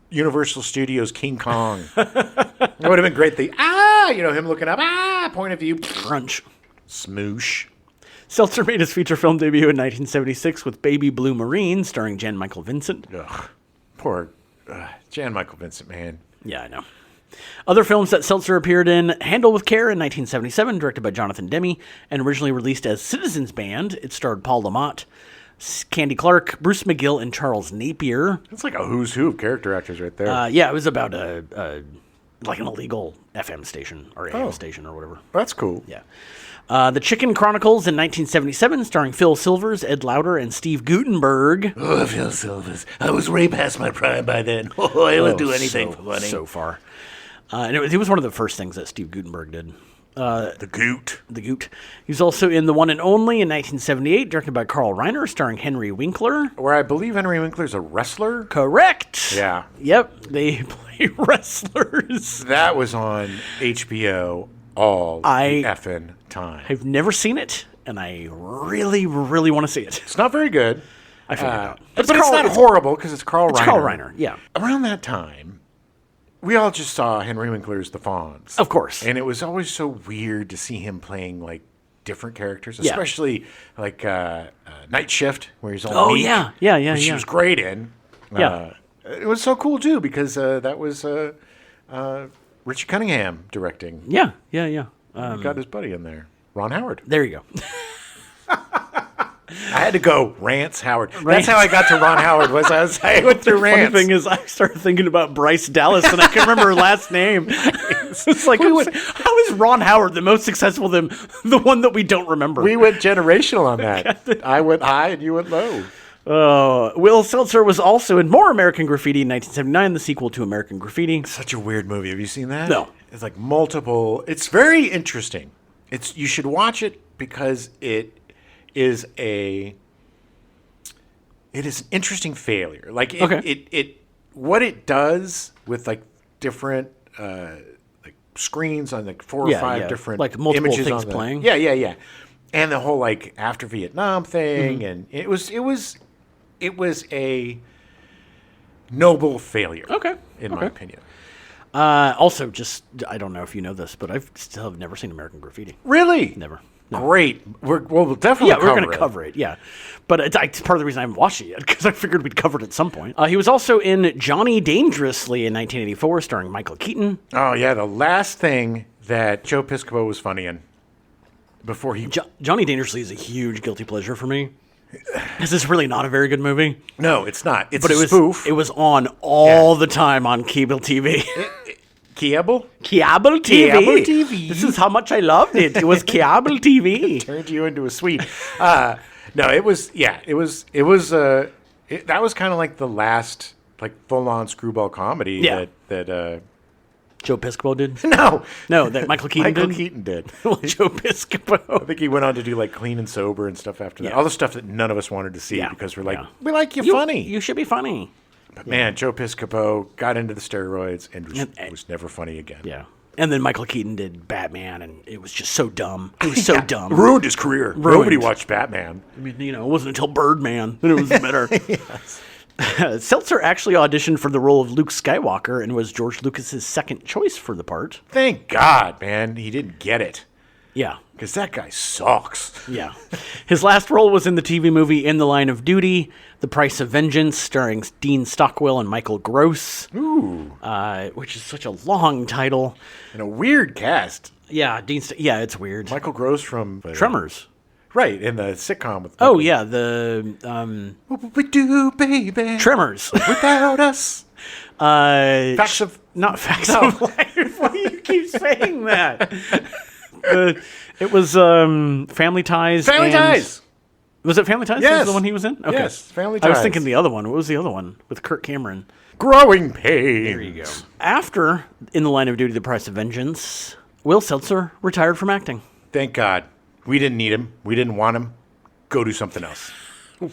Universal Studios King Kong. That would have been great. Him looking up, point of view. Crunch. Smoosh. Seltzer made his feature film debut in 1976 with Baby Blue Marine, starring Jan Michael Vincent. Ugh. Poor Jan Michael Vincent, man. Yeah, I know. Other films that Seltzer appeared in: Handle with Care in 1977, directed by Jonathan Demme, and originally released as Citizens Band. It starred Paul Lamont, Candy Clark, Bruce McGill, and Charles Napier. That's like a who's who of character actors right there. Yeah, it was about an illegal FM station or AM station or whatever. That's cool. Yeah. The Chicken Chronicles in 1977, starring Phil Silvers, Ed Lauter, and Steve Guttenberg. Oh, Phil Silvers. I was way past my prime by then. Oh, I would do anything for money. So far. And it was one of the first things that Steve Guttenberg did. The Goot. The Goot. He was also in The One and Only in 1978, directed by Carl Reiner, starring Henry Winkler. Where I believe Henry Winkler's a wrestler. Correct. Yeah. Yep. They play wrestlers. That was on HBO all the effing time. I've never seen it, and I really, really want to see it. It's not very good. I figured out. But it's not horrible because it's Carl Reiner. It's Carl Reiner, yeah. Around that time, we all just saw Henry Winkler's The Fonz. Of course. And it was always so weird to see him playing, like, different characters, especially, like, Night Shift, where he's all meek, yeah. which he was great in. Yeah. It was so cool, too, because that was Richie Cunningham directing. Yeah. He got his buddy in there, Ron Howard. There you go. I had to go Rance Howard. That's how I got to Ron Howard. I went through Rance. The funny thing is, I started thinking about Bryce Dallas, and I can't remember her last name. It's like, how is Ron Howard the most successful than the one that we don't remember? We went generational on that. I went high and you went low. Will Seltzer was also in More American Graffiti in 1979, the sequel to American Graffiti. Such a weird movie. Have you seen that? No. It's like multiple. It's very interesting. You should watch it because it is an interesting failure. Like what it does with like different like screens on like 4 or 5 different like multiple images things on playing. Yeah. And the whole like after Vietnam thing, and it was a noble failure. Okay. In my opinion. Also, just I don't know if you know this, but I still have never seen American Graffiti. Really? Never. No. Great. We'll definitely we're going to cover it. Yeah, but it's part of the reason I haven't watched it yet because I figured we'd cover it at some point. He was also in Johnny Dangerously in 1984, starring Michael Keaton. Oh yeah, the last thing that Joe Piscopo was funny in before he Johnny Dangerously is a huge guilty pleasure for me. This is really not a very good movie. No, it's not. It's a spoof. It was on all the time on cable TV. Cable? Cable TV. Cable TV. This is how much I loved it. It was cable TV. Turned you into a sweet. No, it was. Yeah, it was. It was. That was kind of like the last like full on screwball comedy that Joe Piscopo did? No, that Michael Keaton did. Michael Keaton did. Joe Piscopo. I think he went on to do like Clean and Sober and stuff after that. All the stuff that none of us wanted to see because we're like, we like you funny. You should be funny. But man, Joe Piscopo got into the steroids and was never funny again. Yeah. And then Michael Keaton did Batman, and it was just so dumb. It was so dumb. Ruined his career. Nobody watched Batman. I mean, it wasn't until Birdman that it was better. Seltzer actually auditioned for the role of Luke Skywalker and was George Lucas's second choice for the part. Thank God, man. He didn't get it. Yeah. Because that guy sucks. Yeah. His last role was in the TV movie In the Line of Duty, The Price of Vengeance, starring Dean Stockwell and Michael Gross. Ooh. Which is such a long title. And a weird cast. Yeah, it's weird. Michael Gross from Tremors. Right, in the sitcom with Michael. Oh, yeah, the... What would we do, baby? Tremors. Without us. Facts of Life. Why do you keep saying that? It was Family Ties. Family Ties. Was it Family Ties? Yes. That was the one he was in? Okay. Yes, Family Ties. I was thinking the other one. What was the other one? With Kirk Cameron. Growing Pains. There you go. After In the Line of Duty, The Price of Vengeance, Will Seltzer retired from acting. Thank God. We didn't need him. We didn't want him. Go do something else.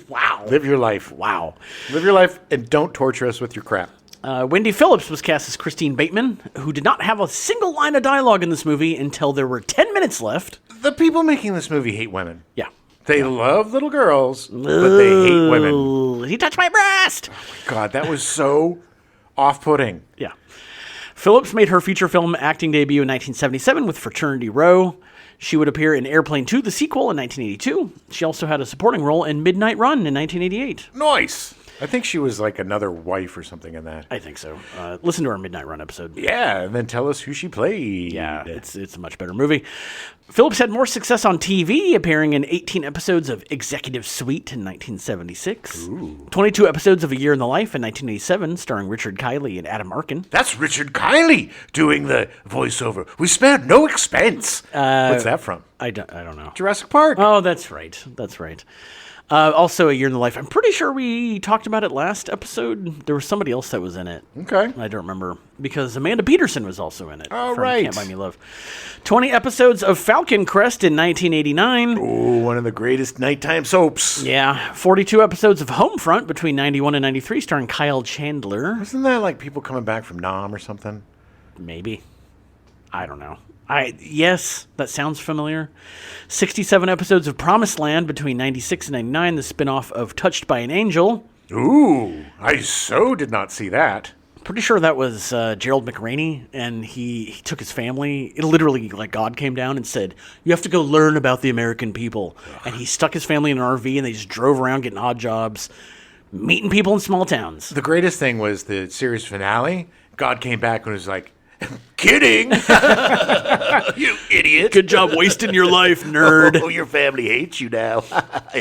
Wow. Live your life. Wow. Live your life and don't torture us with your crap. Wendy Phillips was cast as Christine Bateman, who did not have a single line of dialogue in this movie until there were 10 minutes left. The people making this movie hate women. Yeah. They love little girls, but they hate women. He touched my breast! Oh my God, that was so off-putting. Yeah. Phillips made her feature film acting debut in 1977 with Fraternity Row. She would appear in Airplane 2, the sequel, in 1982. She also had a supporting role in Midnight Run in 1988. Nice. I think she was like another wife or something in that. I think so. Listen to our Midnight Run episode. Yeah, and then tell us who she played. Yeah, it's a much better movie. Phillips had more success on TV, appearing in 18 episodes of Executive Suite in 1976, 22 episodes of A Year in the Life in 1987, starring Richard Kiley and Adam Arkin. That's Richard Kiley doing the voiceover. We spared no expense. What's that from? I don't know. Jurassic Park. Oh, that's right. That's right. Also, A Year in the Life. I'm pretty sure we talked about it last episode. There was somebody else that was in it. Okay. I don't remember. Because Amanda Peterson was also in it. Oh, from right. Can't Buy Me Love. 20 episodes of Falcon Crest in 1989. Oh, one of the greatest nighttime soaps. Yeah. 42 episodes of Homefront between 91 and 93, starring Kyle Chandler. Isn't that like people coming back from Nam or something? Maybe. I don't know. Yes, that sounds familiar. 67 episodes of Promised Land between 96 and 99, the spinoff of Touched by an Angel. Ooh, I so did not see that. Pretty sure that was Gerald McRaney, and he took his family. It literally, like, God came down and said, "You have to go learn about the American people." And he stuck his family in an RV, and they just drove around getting odd jobs, meeting people in small towns. The greatest thing was the series finale. God came back and was like, "Kidding, you idiot! Good job wasting your life, nerd. Oh, your family hates you now.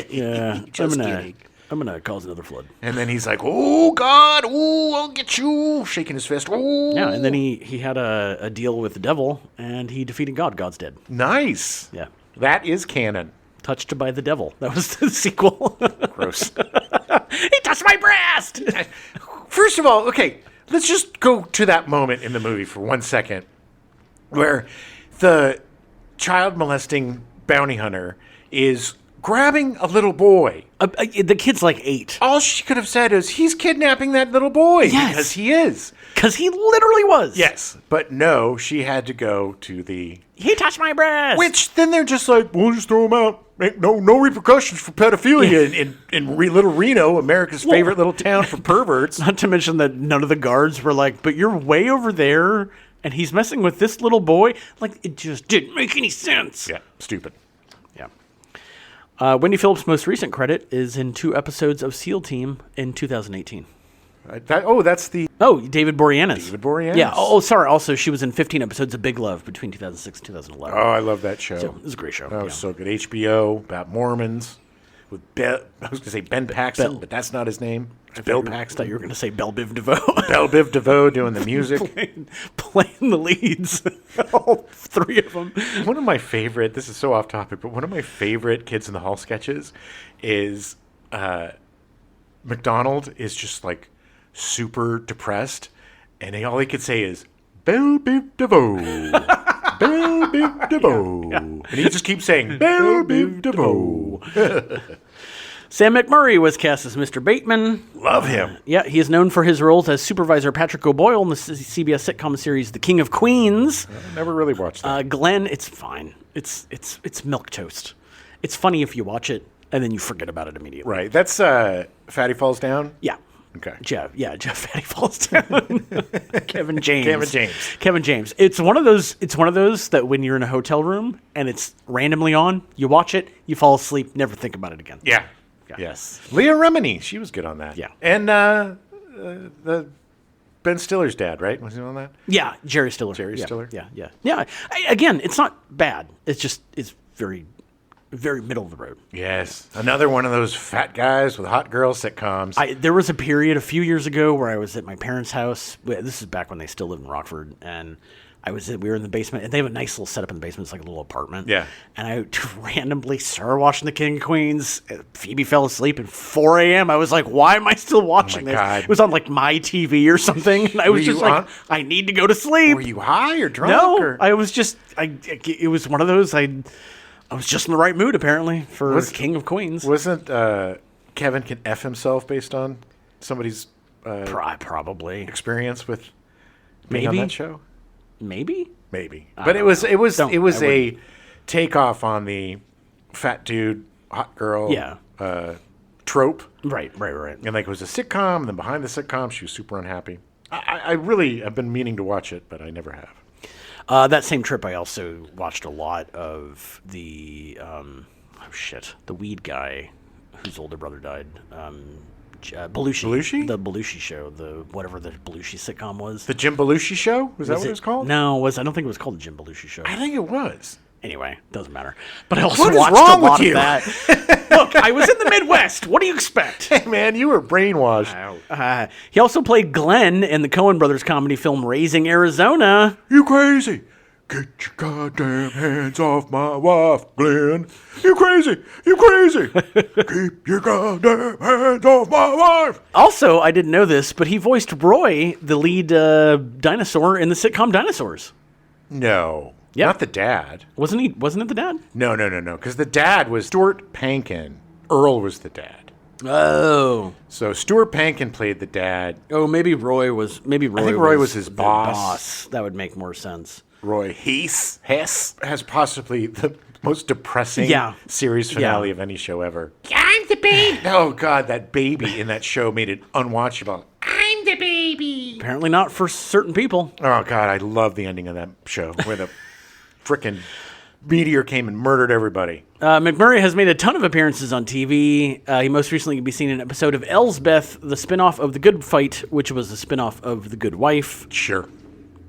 Yeah, Just kidding. I'm gonna cause another flood. And then he's like, "Oh God, oh I'll get you!" Shaking his fist. Oh, Yeah, and then he had a deal with the devil, and he defeated God. God's dead. nice. Yeah. That is canon. Touched by the devil. That was the sequel. Gross. He touched my breast! First of all, okay, let's just go to that moment in the movie for 1 second where the child molesting bounty hunter is grabbing a little boy. The kid's like 8. All she could have said is, "He's kidnapping that little boy." Yes. Because he is. Because he literally was. Yes. But no, she had to go to the... He touched my breast! Which then they're just like, "We'll just throw him out. Ain't no repercussions for pedophilia in Little Reno, America's favorite little town for perverts." Not to mention that none of the guards were like, "But you're way over there, and he's messing with this little boy." Like, it just didn't make any sense. Yeah, stupid. Yeah. Wendy Phillips' most recent credit is in 2 episodes of SEAL Team in 2018. That's the... Oh, David Boreanaz. David Boreanaz. Yeah. Oh, sorry. Also, she was in 15 episodes of Big Love between 2006 and 2011. Oh, I love that show. So, it was a great show. That was so good. HBO, about Mormons, with I was going to say Ben Paxton, but that's not his name. It's Bill I thought Paxton. you were going to say Belle Biv DeVoe. Belle Biv DeVoe doing the music. playing the leads. All 3 of them. One of my favorite, this is so off topic, but one of my favorite Kids in the Hall sketches is McDonald is just like super depressed, and all he could say is, "Belle Biv DeVoe, Belle Biv DeVoe." Yeah. And he just keeps saying, "Belle Biv DeVoe." Sam McMurray was cast as Mr. Bateman. Love him. Yeah, he is known for his roles as Supervisor Patrick O'Boyle in the CBS sitcom series The King of Queens. I never really watched that. Glenn, it's fine. It's milquetoast. It's funny if you watch it and then you forget about it immediately. Right. That's Fatty Falls Down? Yeah. Okay. Jeff Fatty Falls Down. Kevin James. Kevin James. It's one of those that when you're in a hotel room and it's randomly on, you watch it, you fall asleep, never think about it again. Yeah. Yes. Leah Remini, she was good on that. Yeah. And the Ben Stiller's dad, right? Was he on that? Yeah, Jerry Stiller. Stiller. Yeah. Again, it's not bad. It's very, very middle of the road. Yes. Another one of those fat guys with hot girl sitcoms. There was a period a few years ago where I was at my parents' house. This is back when they still lived in Rockford, and we were in the basement, and they have a nice little setup in the basement. It's like a little apartment. Yeah. And I randomly started watching The King of Queens. Phoebe fell asleep at 4 a.m. I was like, why am I still watching this? God. It was on like my TV or something. And I was just like, I need to go to sleep. Were you high or drunk? No, I was just, it was one of those, I was just in the right mood apparently for King of Queens. Wasn't Kevin can F himself based on somebody's probably experience with being on that show? Maybe. But it was a takeoff on the fat dude, hot girl trope. Right. And like it was a sitcom, and then behind the sitcom, she was super unhappy. I really have been meaning to watch it, but I never have. That same trip, I also watched a lot of the the weed guy whose older brother died. Belushi. Belushi? The Belushi show, whatever the Belushi sitcom was. The Jim Belushi Show? Was that what it was called? No, I don't think it was called the Jim Belushi Show. I think it was. Anyway, doesn't matter. But I also What is watched wrong a lot with you? of that. Look, I was in the Midwest. What do you expect? Hey, man, you were brainwashed. He also played Glenn in the Coen Brothers comedy film Raising Arizona. You crazy? Get your goddamn hands off my wife, Glenn. You crazy? You crazy? Keep your goddamn hands off my wife. Also, I didn't know this, but he voiced Roy, the lead dinosaur in the sitcom Dinosaurs. No. Yep. Not the dad. Wasn't it the dad? No. Because the dad was Stuart Pankin. Earl was the dad. Oh. So Stuart Pankin played the dad. Oh, maybe Roy was. I think Roy was his the boss. That would make more sense. Roy Hess has possibly the most depressing series finale of any show ever. I'm the baby. Oh, God, that baby in that show made it unwatchable. I'm the baby. Apparently not for certain people. Oh, God, I love the ending of that show where the frickin' meteor came and murdered everybody. McMurray has made a ton of appearances on TV. He most recently can be seen in an episode of Elsbeth, the spinoff of The Good Fight, which was a spinoff of The Good Wife. Sure.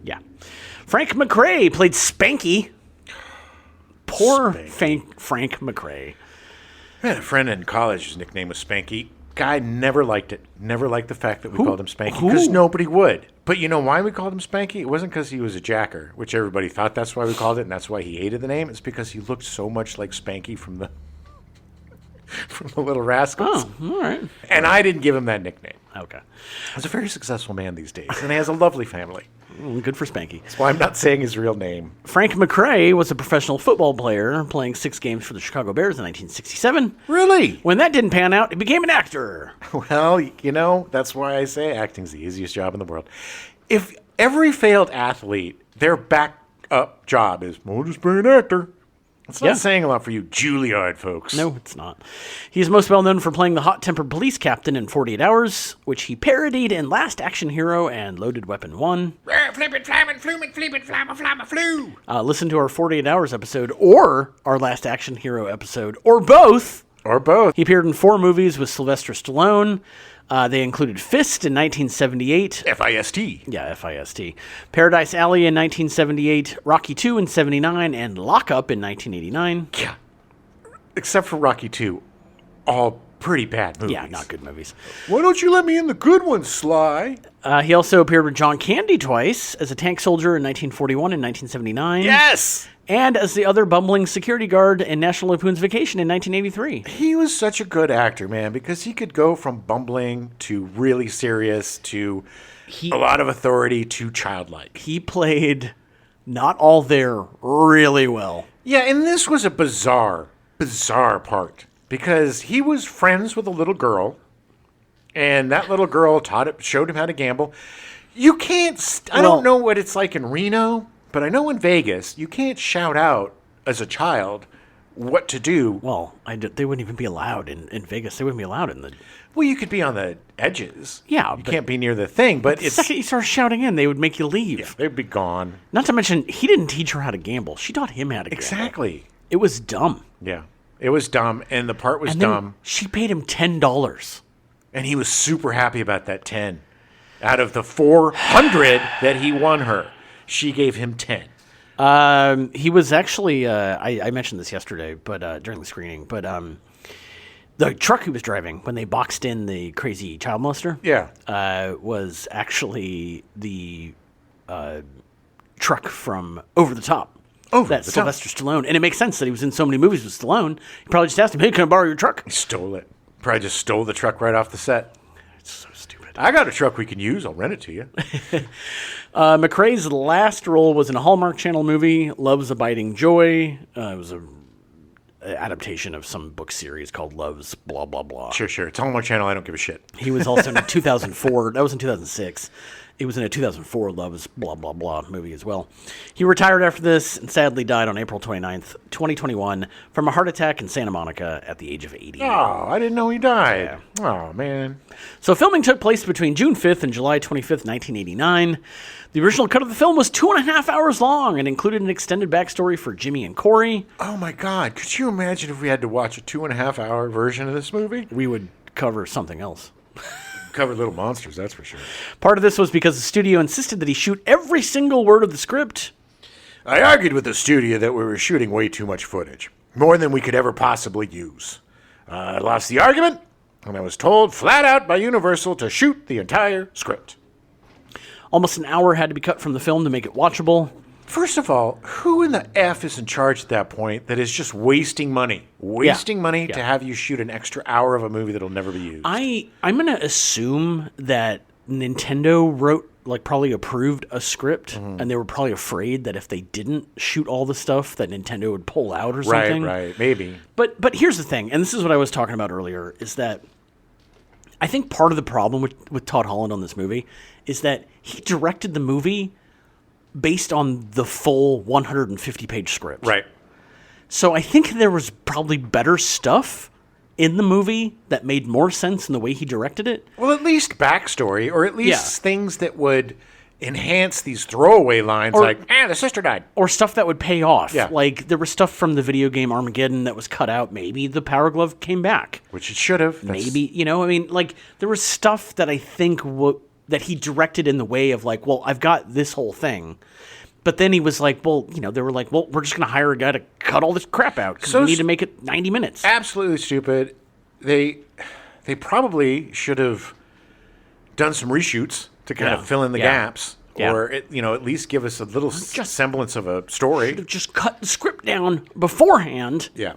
Yeah. Frank McRae played Spanky. Poor Frank McRae. I had a friend in college whose nickname was Spanky. Guy never liked it. Never liked the fact that we called him Spanky because nobody would. But you know why we called him Spanky? It wasn't because he was a jacker, which everybody thought that's why we called it, and that's why he hated the name. It's because he looked so much like Spanky from the Little Rascals. Oh, all right. And I didn't give him that nickname. Okay. He's a very successful man these days, and he has a lovely family. Good for Spanky. That's why I'm not saying his real name. Frank McRae was a professional football player playing 6 games for the Chicago Bears in 1967. Really? When that didn't pan out, he became an actor. Well, you know, that's why I say acting's the easiest job in the world. If every failed athlete, their backup job is, well, just be an actor. It's not saying a lot for you Juilliard folks. No, it's not. He's most well known for playing the hot-tempered police captain in 48 Hours, which he parodied in Last Action Hero and Loaded Weapon 1. Flippin' flammin' flumin' flippin' flamma flamma flu. Listen to our 48 Hours episode or our Last Action Hero episode, or both. Or both. He appeared in 4 movies with Sylvester Stallone. They included Fist in 1978. F-I-S-T. Yeah, F-I-S-T. Paradise Alley in 1978. Rocky II in 79. And Lockup in 1989. Yeah. Except for Rocky 2. All pretty bad movies. Yeah, not good movies. Why don't you let me in the good ones, Sly? He also appeared with John Candy twice as a tank soldier in 1941 and 1979. Yes! And as the other bumbling security guard in National Lampoon's Vacation in 1983. He was such a good actor, man, because he could go from bumbling to really serious to a lot of authority to childlike. He played not all there really well. Yeah, and this was a bizarre part because he was friends with a little girl, and that little girl showed him how to gamble. You can't, I don't know what it's like in Reno, but I know in Vegas, you can't shout out as a child what to do. Well, they wouldn't even be allowed in Vegas. They wouldn't be allowed in the... Well, you could be on the edges. Yeah, you can't be near the thing, but the second you start shouting in, they would make you leave. Yeah, they'd be gone. Not to mention, he didn't teach her how to gamble. She taught him how to gamble. Exactly. It was dumb. Yeah, it was dumb, and the part was And then dumb. she paid him $10. And he was super happy about that 10. Out of the 400 that he won her, she gave him 10. He was actually, I mentioned this yesterday, but during the screening, but the truck he was driving when they boxed in the crazy child molester, was actually the truck from Over the Top. Sylvester Stallone. And it makes sense that he was in so many movies with Stallone. He probably just asked him, hey, can I borrow your truck? He stole it. Probably just stole the truck right off the set. It's so stupid. I got a truck we can use. I'll rent it to you. McRae's last role was in a Hallmark Channel movie, Love's Abiding Joy. It was an adaptation of some book series called Love's blah, blah, blah. Sure. It's Hallmark Channel. I don't give a shit. He was also in a 2004. That was in 2006. He was in a 2004 Love's blah, blah, blah movie as well. He retired after this and sadly died on April 29th, 2021 from a heart attack in Santa Monica at the age of 80. Oh, I didn't know he died. Yeah. Oh, man. So filming took place between June 5th and July 25th, 1989. The original cut of the film was 2.5 hours long and included an extended backstory for Jimmy and Corey. Oh, my God. Could you imagine if we had to watch a 2.5 hour version of this movie? We would cover something else. Covered little monsters, that's for sure. Part of this was because the studio insisted that he shoot every single word of the script. I argued with the studio that we were shooting way too much footage, more than we could ever possibly use. I lost the argument, and I was told flat out by Universal to shoot the entire script. Almost an hour had to be cut from the film to make it watchable. First of all, who in the F is in charge at that point that is just wasting money? Wasting money to have you shoot an extra hour of a movie that'll never be used. I'm going to assume that Nintendo wrote, probably approved a script, and they were probably afraid that if they didn't shoot all the stuff, that Nintendo would pull out or something. Right, maybe. But here's the thing, and this is what I was talking about earlier, is that I think part of the problem with Todd Holland on this movie is that he directed the movie based on the full 150-page script. Right. So I think there was probably better stuff in the movie that made more sense in the way he directed it. Well, at least backstory, or at least things that would enhance these throwaway lines, the sister died. Or stuff that would pay off. Yeah. Like, there was stuff from the video game Armageddon that was cut out. Maybe the Power Glove came back. Which it should have. Maybe, there was stuff that I think that he directed in the way of I've got this whole thing. But then he was they were we're just going to hire a guy to cut all this crap out because we need to make it 90 minutes. Absolutely stupid. They probably should have done some reshoots to kind of fill in the gaps. Yeah. Or, at least give us a little semblance of a story. Should have just cut the script down beforehand. Yeah.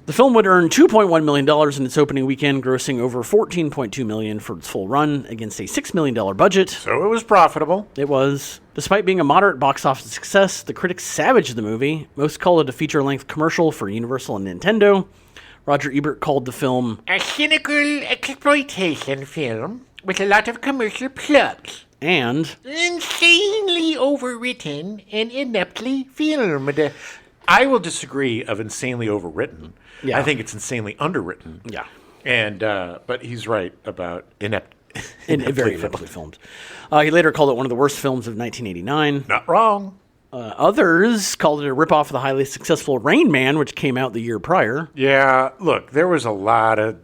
The film would earn $2.1 million in its opening weekend, grossing over $14.2 million for its full run against a $6 million budget. So it was profitable. It was. Despite being a moderate box office success, the critics savaged the movie. Most called it a feature-length commercial for Universal and Nintendo. Roger Ebert called the film a cynical exploitation film with a lot of commercial plugs. And Insanely overwritten and ineptly filmed. I will disagree of insanely overwritten. Yeah. I think it's insanely underwritten. Yeah. And but he's right about very ineptly filmed. He later called it one of the worst films of 1989. Not wrong. Others called it a ripoff of the highly successful Rain Man, which came out the year prior. Yeah, look, there was a lot of,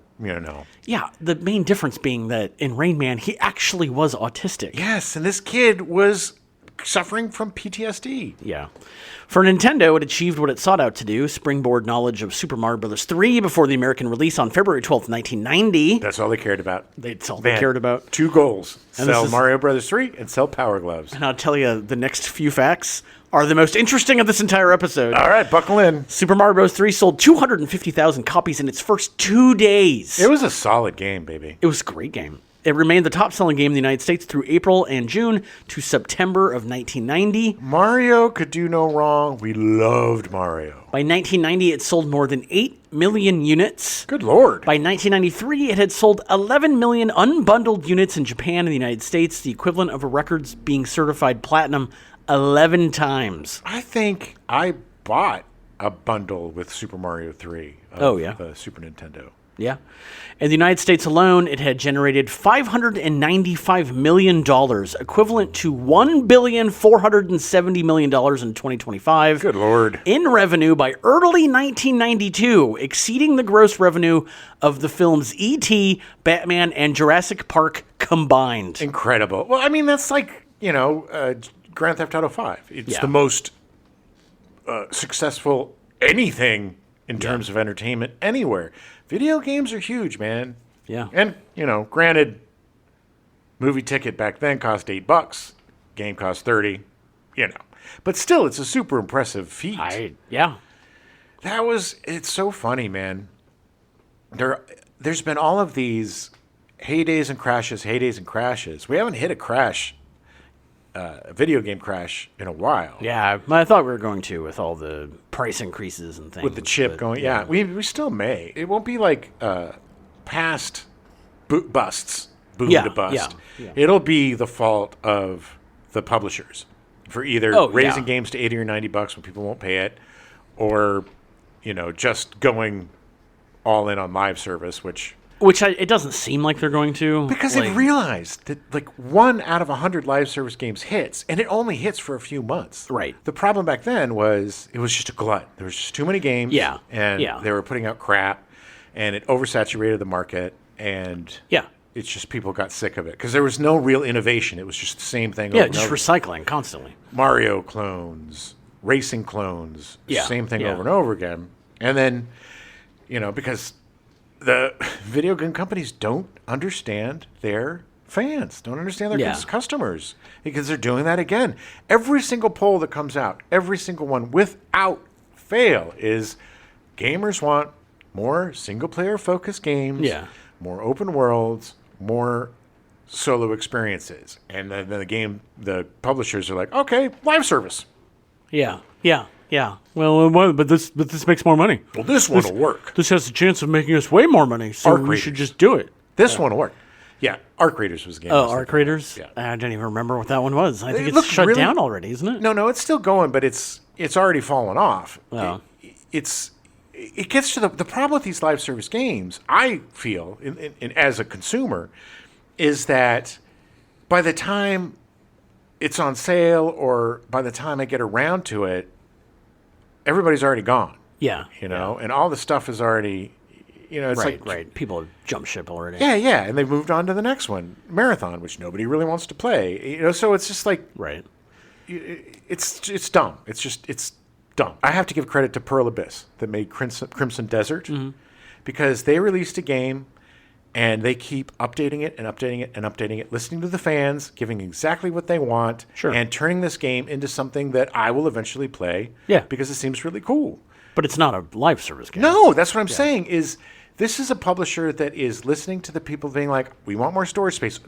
Yeah, the main difference being that in Rain Man, he actually was autistic. Yes, and this kid was suffering from PTSD. Yeah. For Nintendo, it achieved what it sought out to do, springboard knowledge of Super Mario Bros. 3 before the American release on February 12th, 1990. That's all they cared about. That's all they cared about. Two goals. And sell Mario Bros. 3 and sell Power Gloves. And I'll tell you, the next few facts are the most interesting of this entire episode. All right, buckle in. Super Mario Bros. 3 sold 250,000 copies in its first 2 days. It was a solid game, baby. It was a great game. It remained the top-selling game in the United States through April and June to September of 1990. Mario could do no wrong. We loved Mario. By 1990, it sold more than 8 million units. Good Lord. By 1993, it had sold 11 million unbundled units in Japan and the United States, the equivalent of a record's being certified platinum 11 times. I think I bought a bundle with Super Mario 3 of the Super Nintendo. Yeah. In the United States alone, it had generated $595 million, equivalent to $1,470 million in 2025. Good Lord. In revenue by early 1992, exceeding the gross revenue of the films E.T., Batman, and Jurassic Park combined. Incredible. Well, I mean, that's like, Grand Theft Auto 5. It's the most successful anything in terms of entertainment anywhere. Video games are huge, man. Yeah. And, granted, movie ticket back then cost $8. Game cost 30, But still, it's a super impressive feat. It's so funny, man. There's been all of these heydays and crashes. We haven't hit a crash, a video game crash, in a while. Yeah, I thought we were going to with all the price increases and things. With the chip going, yeah. We still may. It won't be like past busts, boom to bust. Yeah. It'll be the fault of the publishers for either raising games to $80 or $90 when people won't pay it, or just going all in on live service, which it doesn't seem like they're going to. Because they've realized that 1 out of 100 live service games hits, and it only hits for a few months. Right. The problem back then was it was just a glut. There was just too many games. Yeah. And they were putting out crap. and it oversaturated the market, and Yeah. it's just people got sick of it because there was no real innovation. It was just the same thing. Yeah, over and just over. recycling constantly. Mario clones, racing clones, Yeah, same thing yeah. over and over again. And then, because the video game companies don't understand their fans, don't understand their Yeah. customers, because they're doing that again. Every single poll that comes out, every single one without fail, is gamers want more single-player focused games, Yeah. more open worlds, more solo experiences. And then the publishers are like, okay, live service. Yeah. Well, but this makes more money. Well, this one will work. This has a chance of making us way more money, so Arc we Raiders. should just do it. This one will work. Yeah, Arc Raiders was the game. I Oh, was Arc thinking Raiders? of. Yeah. I didn't even remember what that one was. I think It it's looks shut really- down already, isn't it? No, it's still going, but it's already fallen off. Oh. It gets to the problem with these live service games, I feel, in as a consumer, is that by the time it's on sale or by the time I get around to it, everybody's already gone. Yeah. And all the stuff is already, it's Right, like, right. People have jumped ship already. yeah, and they've moved on to the next one, Marathon, which nobody really wants to play. So it's just like, Right. it's dumb. It's dumb. I have to give credit to Pearl Abyss that made Crimson Desert, because they released a game and they keep updating it and updating it and updating it, listening to the fans, giving exactly what they want, Sure. and turning this game into something that I will eventually play. Yeah. Because it seems really cool. But it's not a live service game. No, that's what I'm saying is this is a publisher that is listening to the people being like, we want more storage space,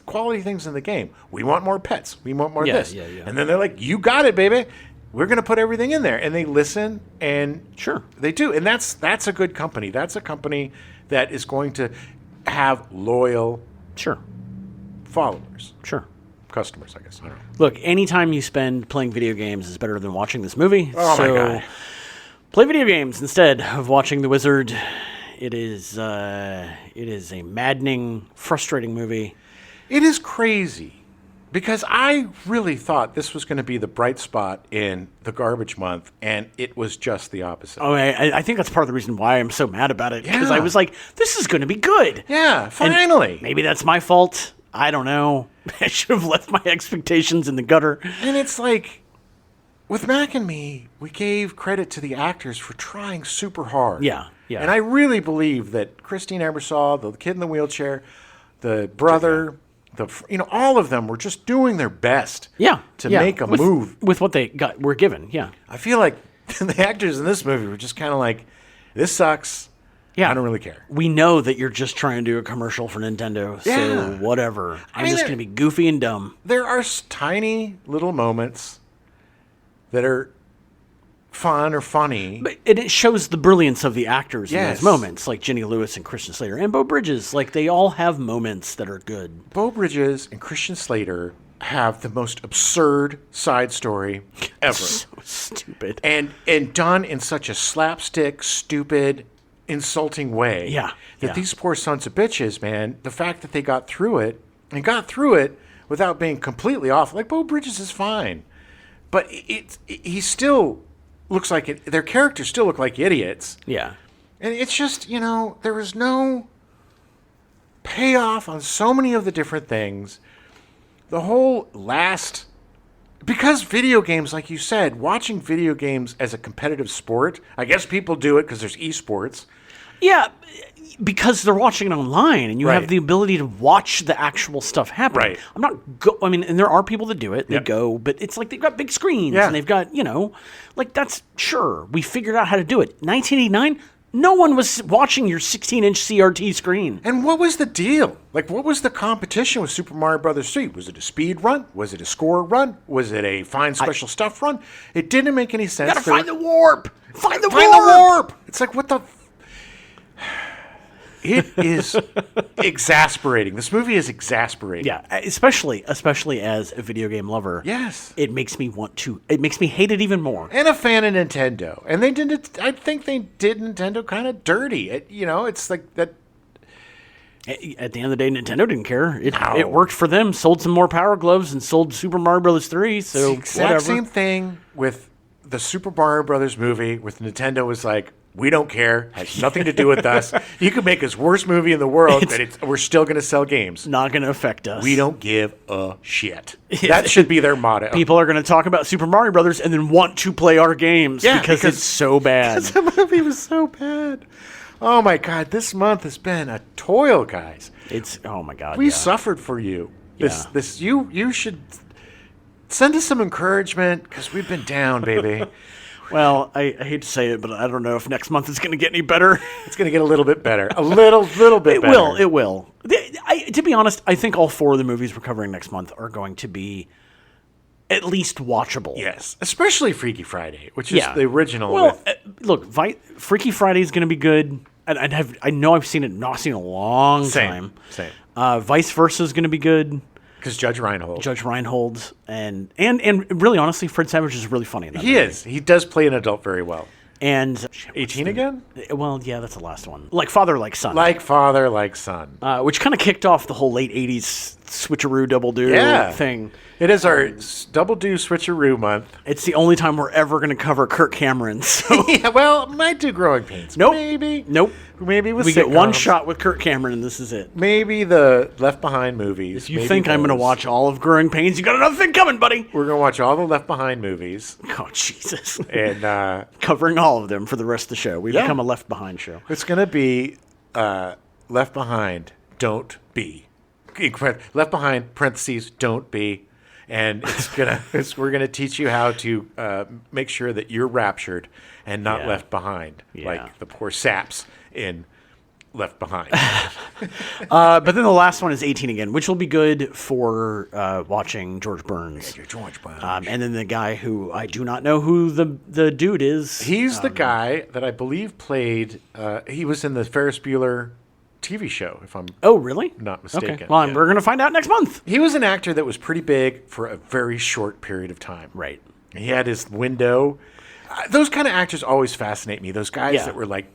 quality things in the game. We want more pets. We want more Yeah, this. yeah. And then they're like, you got it, baby. We're going to put everything in there. And they listen, and Sure. they do. And that's a good company. That's a company that is going to have loyal Sure. followers. Sure. Customers, I guess. I don't know. Look, any time you spend playing video games is better than watching this movie. Oh, my so God. play video games instead of watching The Wizard. It is a maddening, frustrating movie. It is crazy because I really thought this was going to be the bright spot in the garbage month, and it was just the opposite. Oh, I think that's part of the reason why I'm so mad about it. Because Yeah. I was like, this is going to be good. Yeah, And finally. maybe that's my fault. I don't know. I should have left my expectations in the gutter. And it's like, with Mac and Me, we gave credit to the actors for trying super hard. Yeah. And I really believe that Christine Ebersol, the kid in the wheelchair, the brother, all of them were just doing their best. To make a move with what they were given. Yeah. I feel like the actors in this movie were just kind of like, this sucks. Yeah. I don't really care. We know that you're just trying to do a commercial for Nintendo, Yeah. so whatever. I'm mean, just going to be goofy and dumb. There are tiny little moments that are fun or funny. But it shows the brilliance of the actors in Yes. those moments, like Jenny Lewis and Christian Slater and Beau Bridges. Like, they all have moments that are good. Beau Bridges and Christian Slater have the most absurd side story ever. So stupid. and done in such a slapstick, stupid, insulting way. Yeah, That yeah. these poor sons of bitches, man, the fact that they got through it without being completely off. Like, Beau Bridges is fine. But he still looks like it. Their characters still look like idiots. Yeah. And it's just, there was no payoff on so many of the different things. The whole because video games, like you said, watching video games as a competitive sport, I guess people do it because there's esports. Yeah, because they're watching it online, and you Right. have the ability to watch the actual stuff happen. Right. I'm not. I mean, and there are people that do it. They Yep. go, but it's like they've got big screens, Yeah. and they've got like that's sure we figured out how to do it. 1989, no one was watching your 16-inch CRT screen. And what was the deal? Like, what was the competition with Super Mario Brothers 3? Was it a speed run? Was it a score run? Was it a find special stuff run? It didn't make any sense. You gotta find the warp. Find the Find warp. the warp! It's like, what the... It is exasperating. This movie is exasperating. Yeah, especially as a video game lover. Yes. It makes me hate it even more. And a fan of Nintendo. And they did it... I think they did Nintendo kind of dirty. It's like that... At the end of the day, Nintendo didn't care. No. It worked for them. Sold some more Power Gloves and sold Super Mario Bros. 3. So It's the exact whatever. same thing with the Super Mario Brothers movie with Nintendo was like, We don't care. Has nothing to do with us. You can make us worst movie in the world, but we're still going to sell games. Not going to affect us. We don't give a shit. That should be their motto. People are going to talk about Super Mario Brothers and then want to play our games because it's so bad. The movie was so bad. Oh my God, this month has been a toil, guys. Oh my God. We suffered for you. You should send us some encouragement because we've been down, baby. Well, I hate to say it, but I don't know if next month is going to get any better. It's going to get a little bit better. A little bit better. It will. To be honest, I think all 4 of the movies we're covering next month are going to be at least watchable. Yes, especially Freaky Friday, which is the original. Well, look, Freaky Friday is going to be good. I know I've seen it not seen in a long time. Same. Vice Versa is going to be good. Because Judge Reinhold. And really, honestly, Fred Savage is really funny in that movie. Is. He does play an adult very well. And 18 again? Well, yeah, that's the last one. Like Father, Like Son. Like Father, Like Son. Which kind of kicked off the whole late 80s switcheroo double do thing. It is our double do switcheroo month. It's the only time we're ever going to cover Kirk Cameron. So. Yeah, well, might do Growing Pains. Nope. Maybe. Nope. Maybe with we sitcoms. get one shot with Kirk Cameron, and this is it. Maybe the Left Behind movies. If you think I'm going to watch all of Growing Pains, you got another thing coming, buddy. We're going to watch all the Left Behind movies. Oh, Jesus. And covering all of them for the rest of the show. We've become a Left Behind show. It's going to be Left Behind, Don't Be. Left Behind, parentheses, Don't Be. And we're gonna teach you how to make sure that you're raptured and not left behind, like the poor saps in Left Behind. But then the last one is 18 again, which will be good for watching George Burns. George Burns. And then the guy who I do not know who the dude is. He's the guy that I believe played. He was in the Ferris Bueller TV show, if I'm really not mistaken. Okay. Well, we're going to find out next month. He was an actor that was pretty big for a very short period of time. Right. He had his window. Those kind of actors always fascinate me. Those guys that were like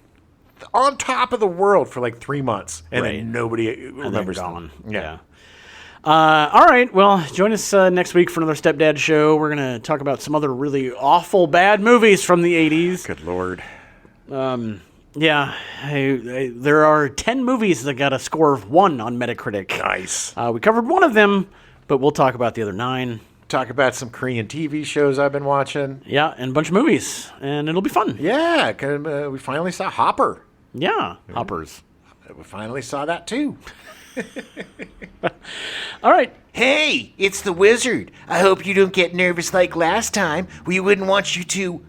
on top of the world for like 3 months, and then nobody remembers them. Yeah. All right. Well, join us next week for another Stepdad show. We're going to talk about some other really awful bad movies from the 80s. Good Lord. Yeah, there are 10 movies that got a score of 1 on Metacritic. Nice. We covered one of them, but we'll talk about the other 9. Talk about some Korean TV shows I've been watching. Yeah, and a bunch of movies, and it'll be fun. Yeah, we finally saw Hopper. Yeah, Hoppers. We finally saw that too. All right. Hey, it's the Wizard. I hope you don't get nervous like last time. We wouldn't want you to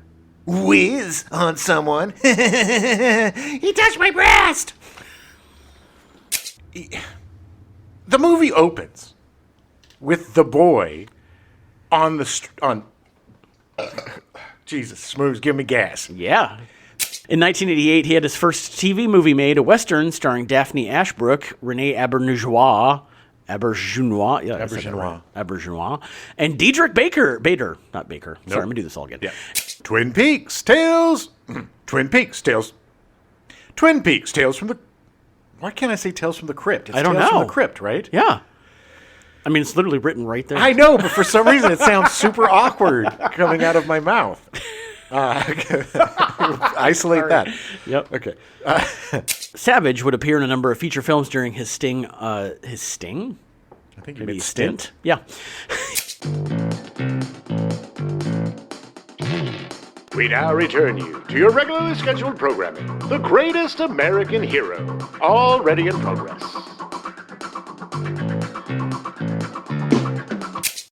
whiz on someone. He touched my breast. The movie opens with the boy on Jesus, Smooth's give me gas. Yeah. In 1988, he had his first TV movie made, a Western starring Daphne Ashbrook, Renee Auberjonois, and Diedrich Bader. Not Baker. Sorry, I'm going to do this all again. Yeah. Twin Peaks Tales from the... Why can't I say Tales from the Crypt? It's I don't Tales know. from the Crypt, right? Yeah. I mean, it's literally written right there. I know, but for some reason it sounds super awkward coming out of my mouth. Isolate that. Yep. Okay. Savage would appear in a number of feature films during his sting? I think you meant stint. Yeah. We now return you to your regularly scheduled programming, The Greatest American Hero, already in progress.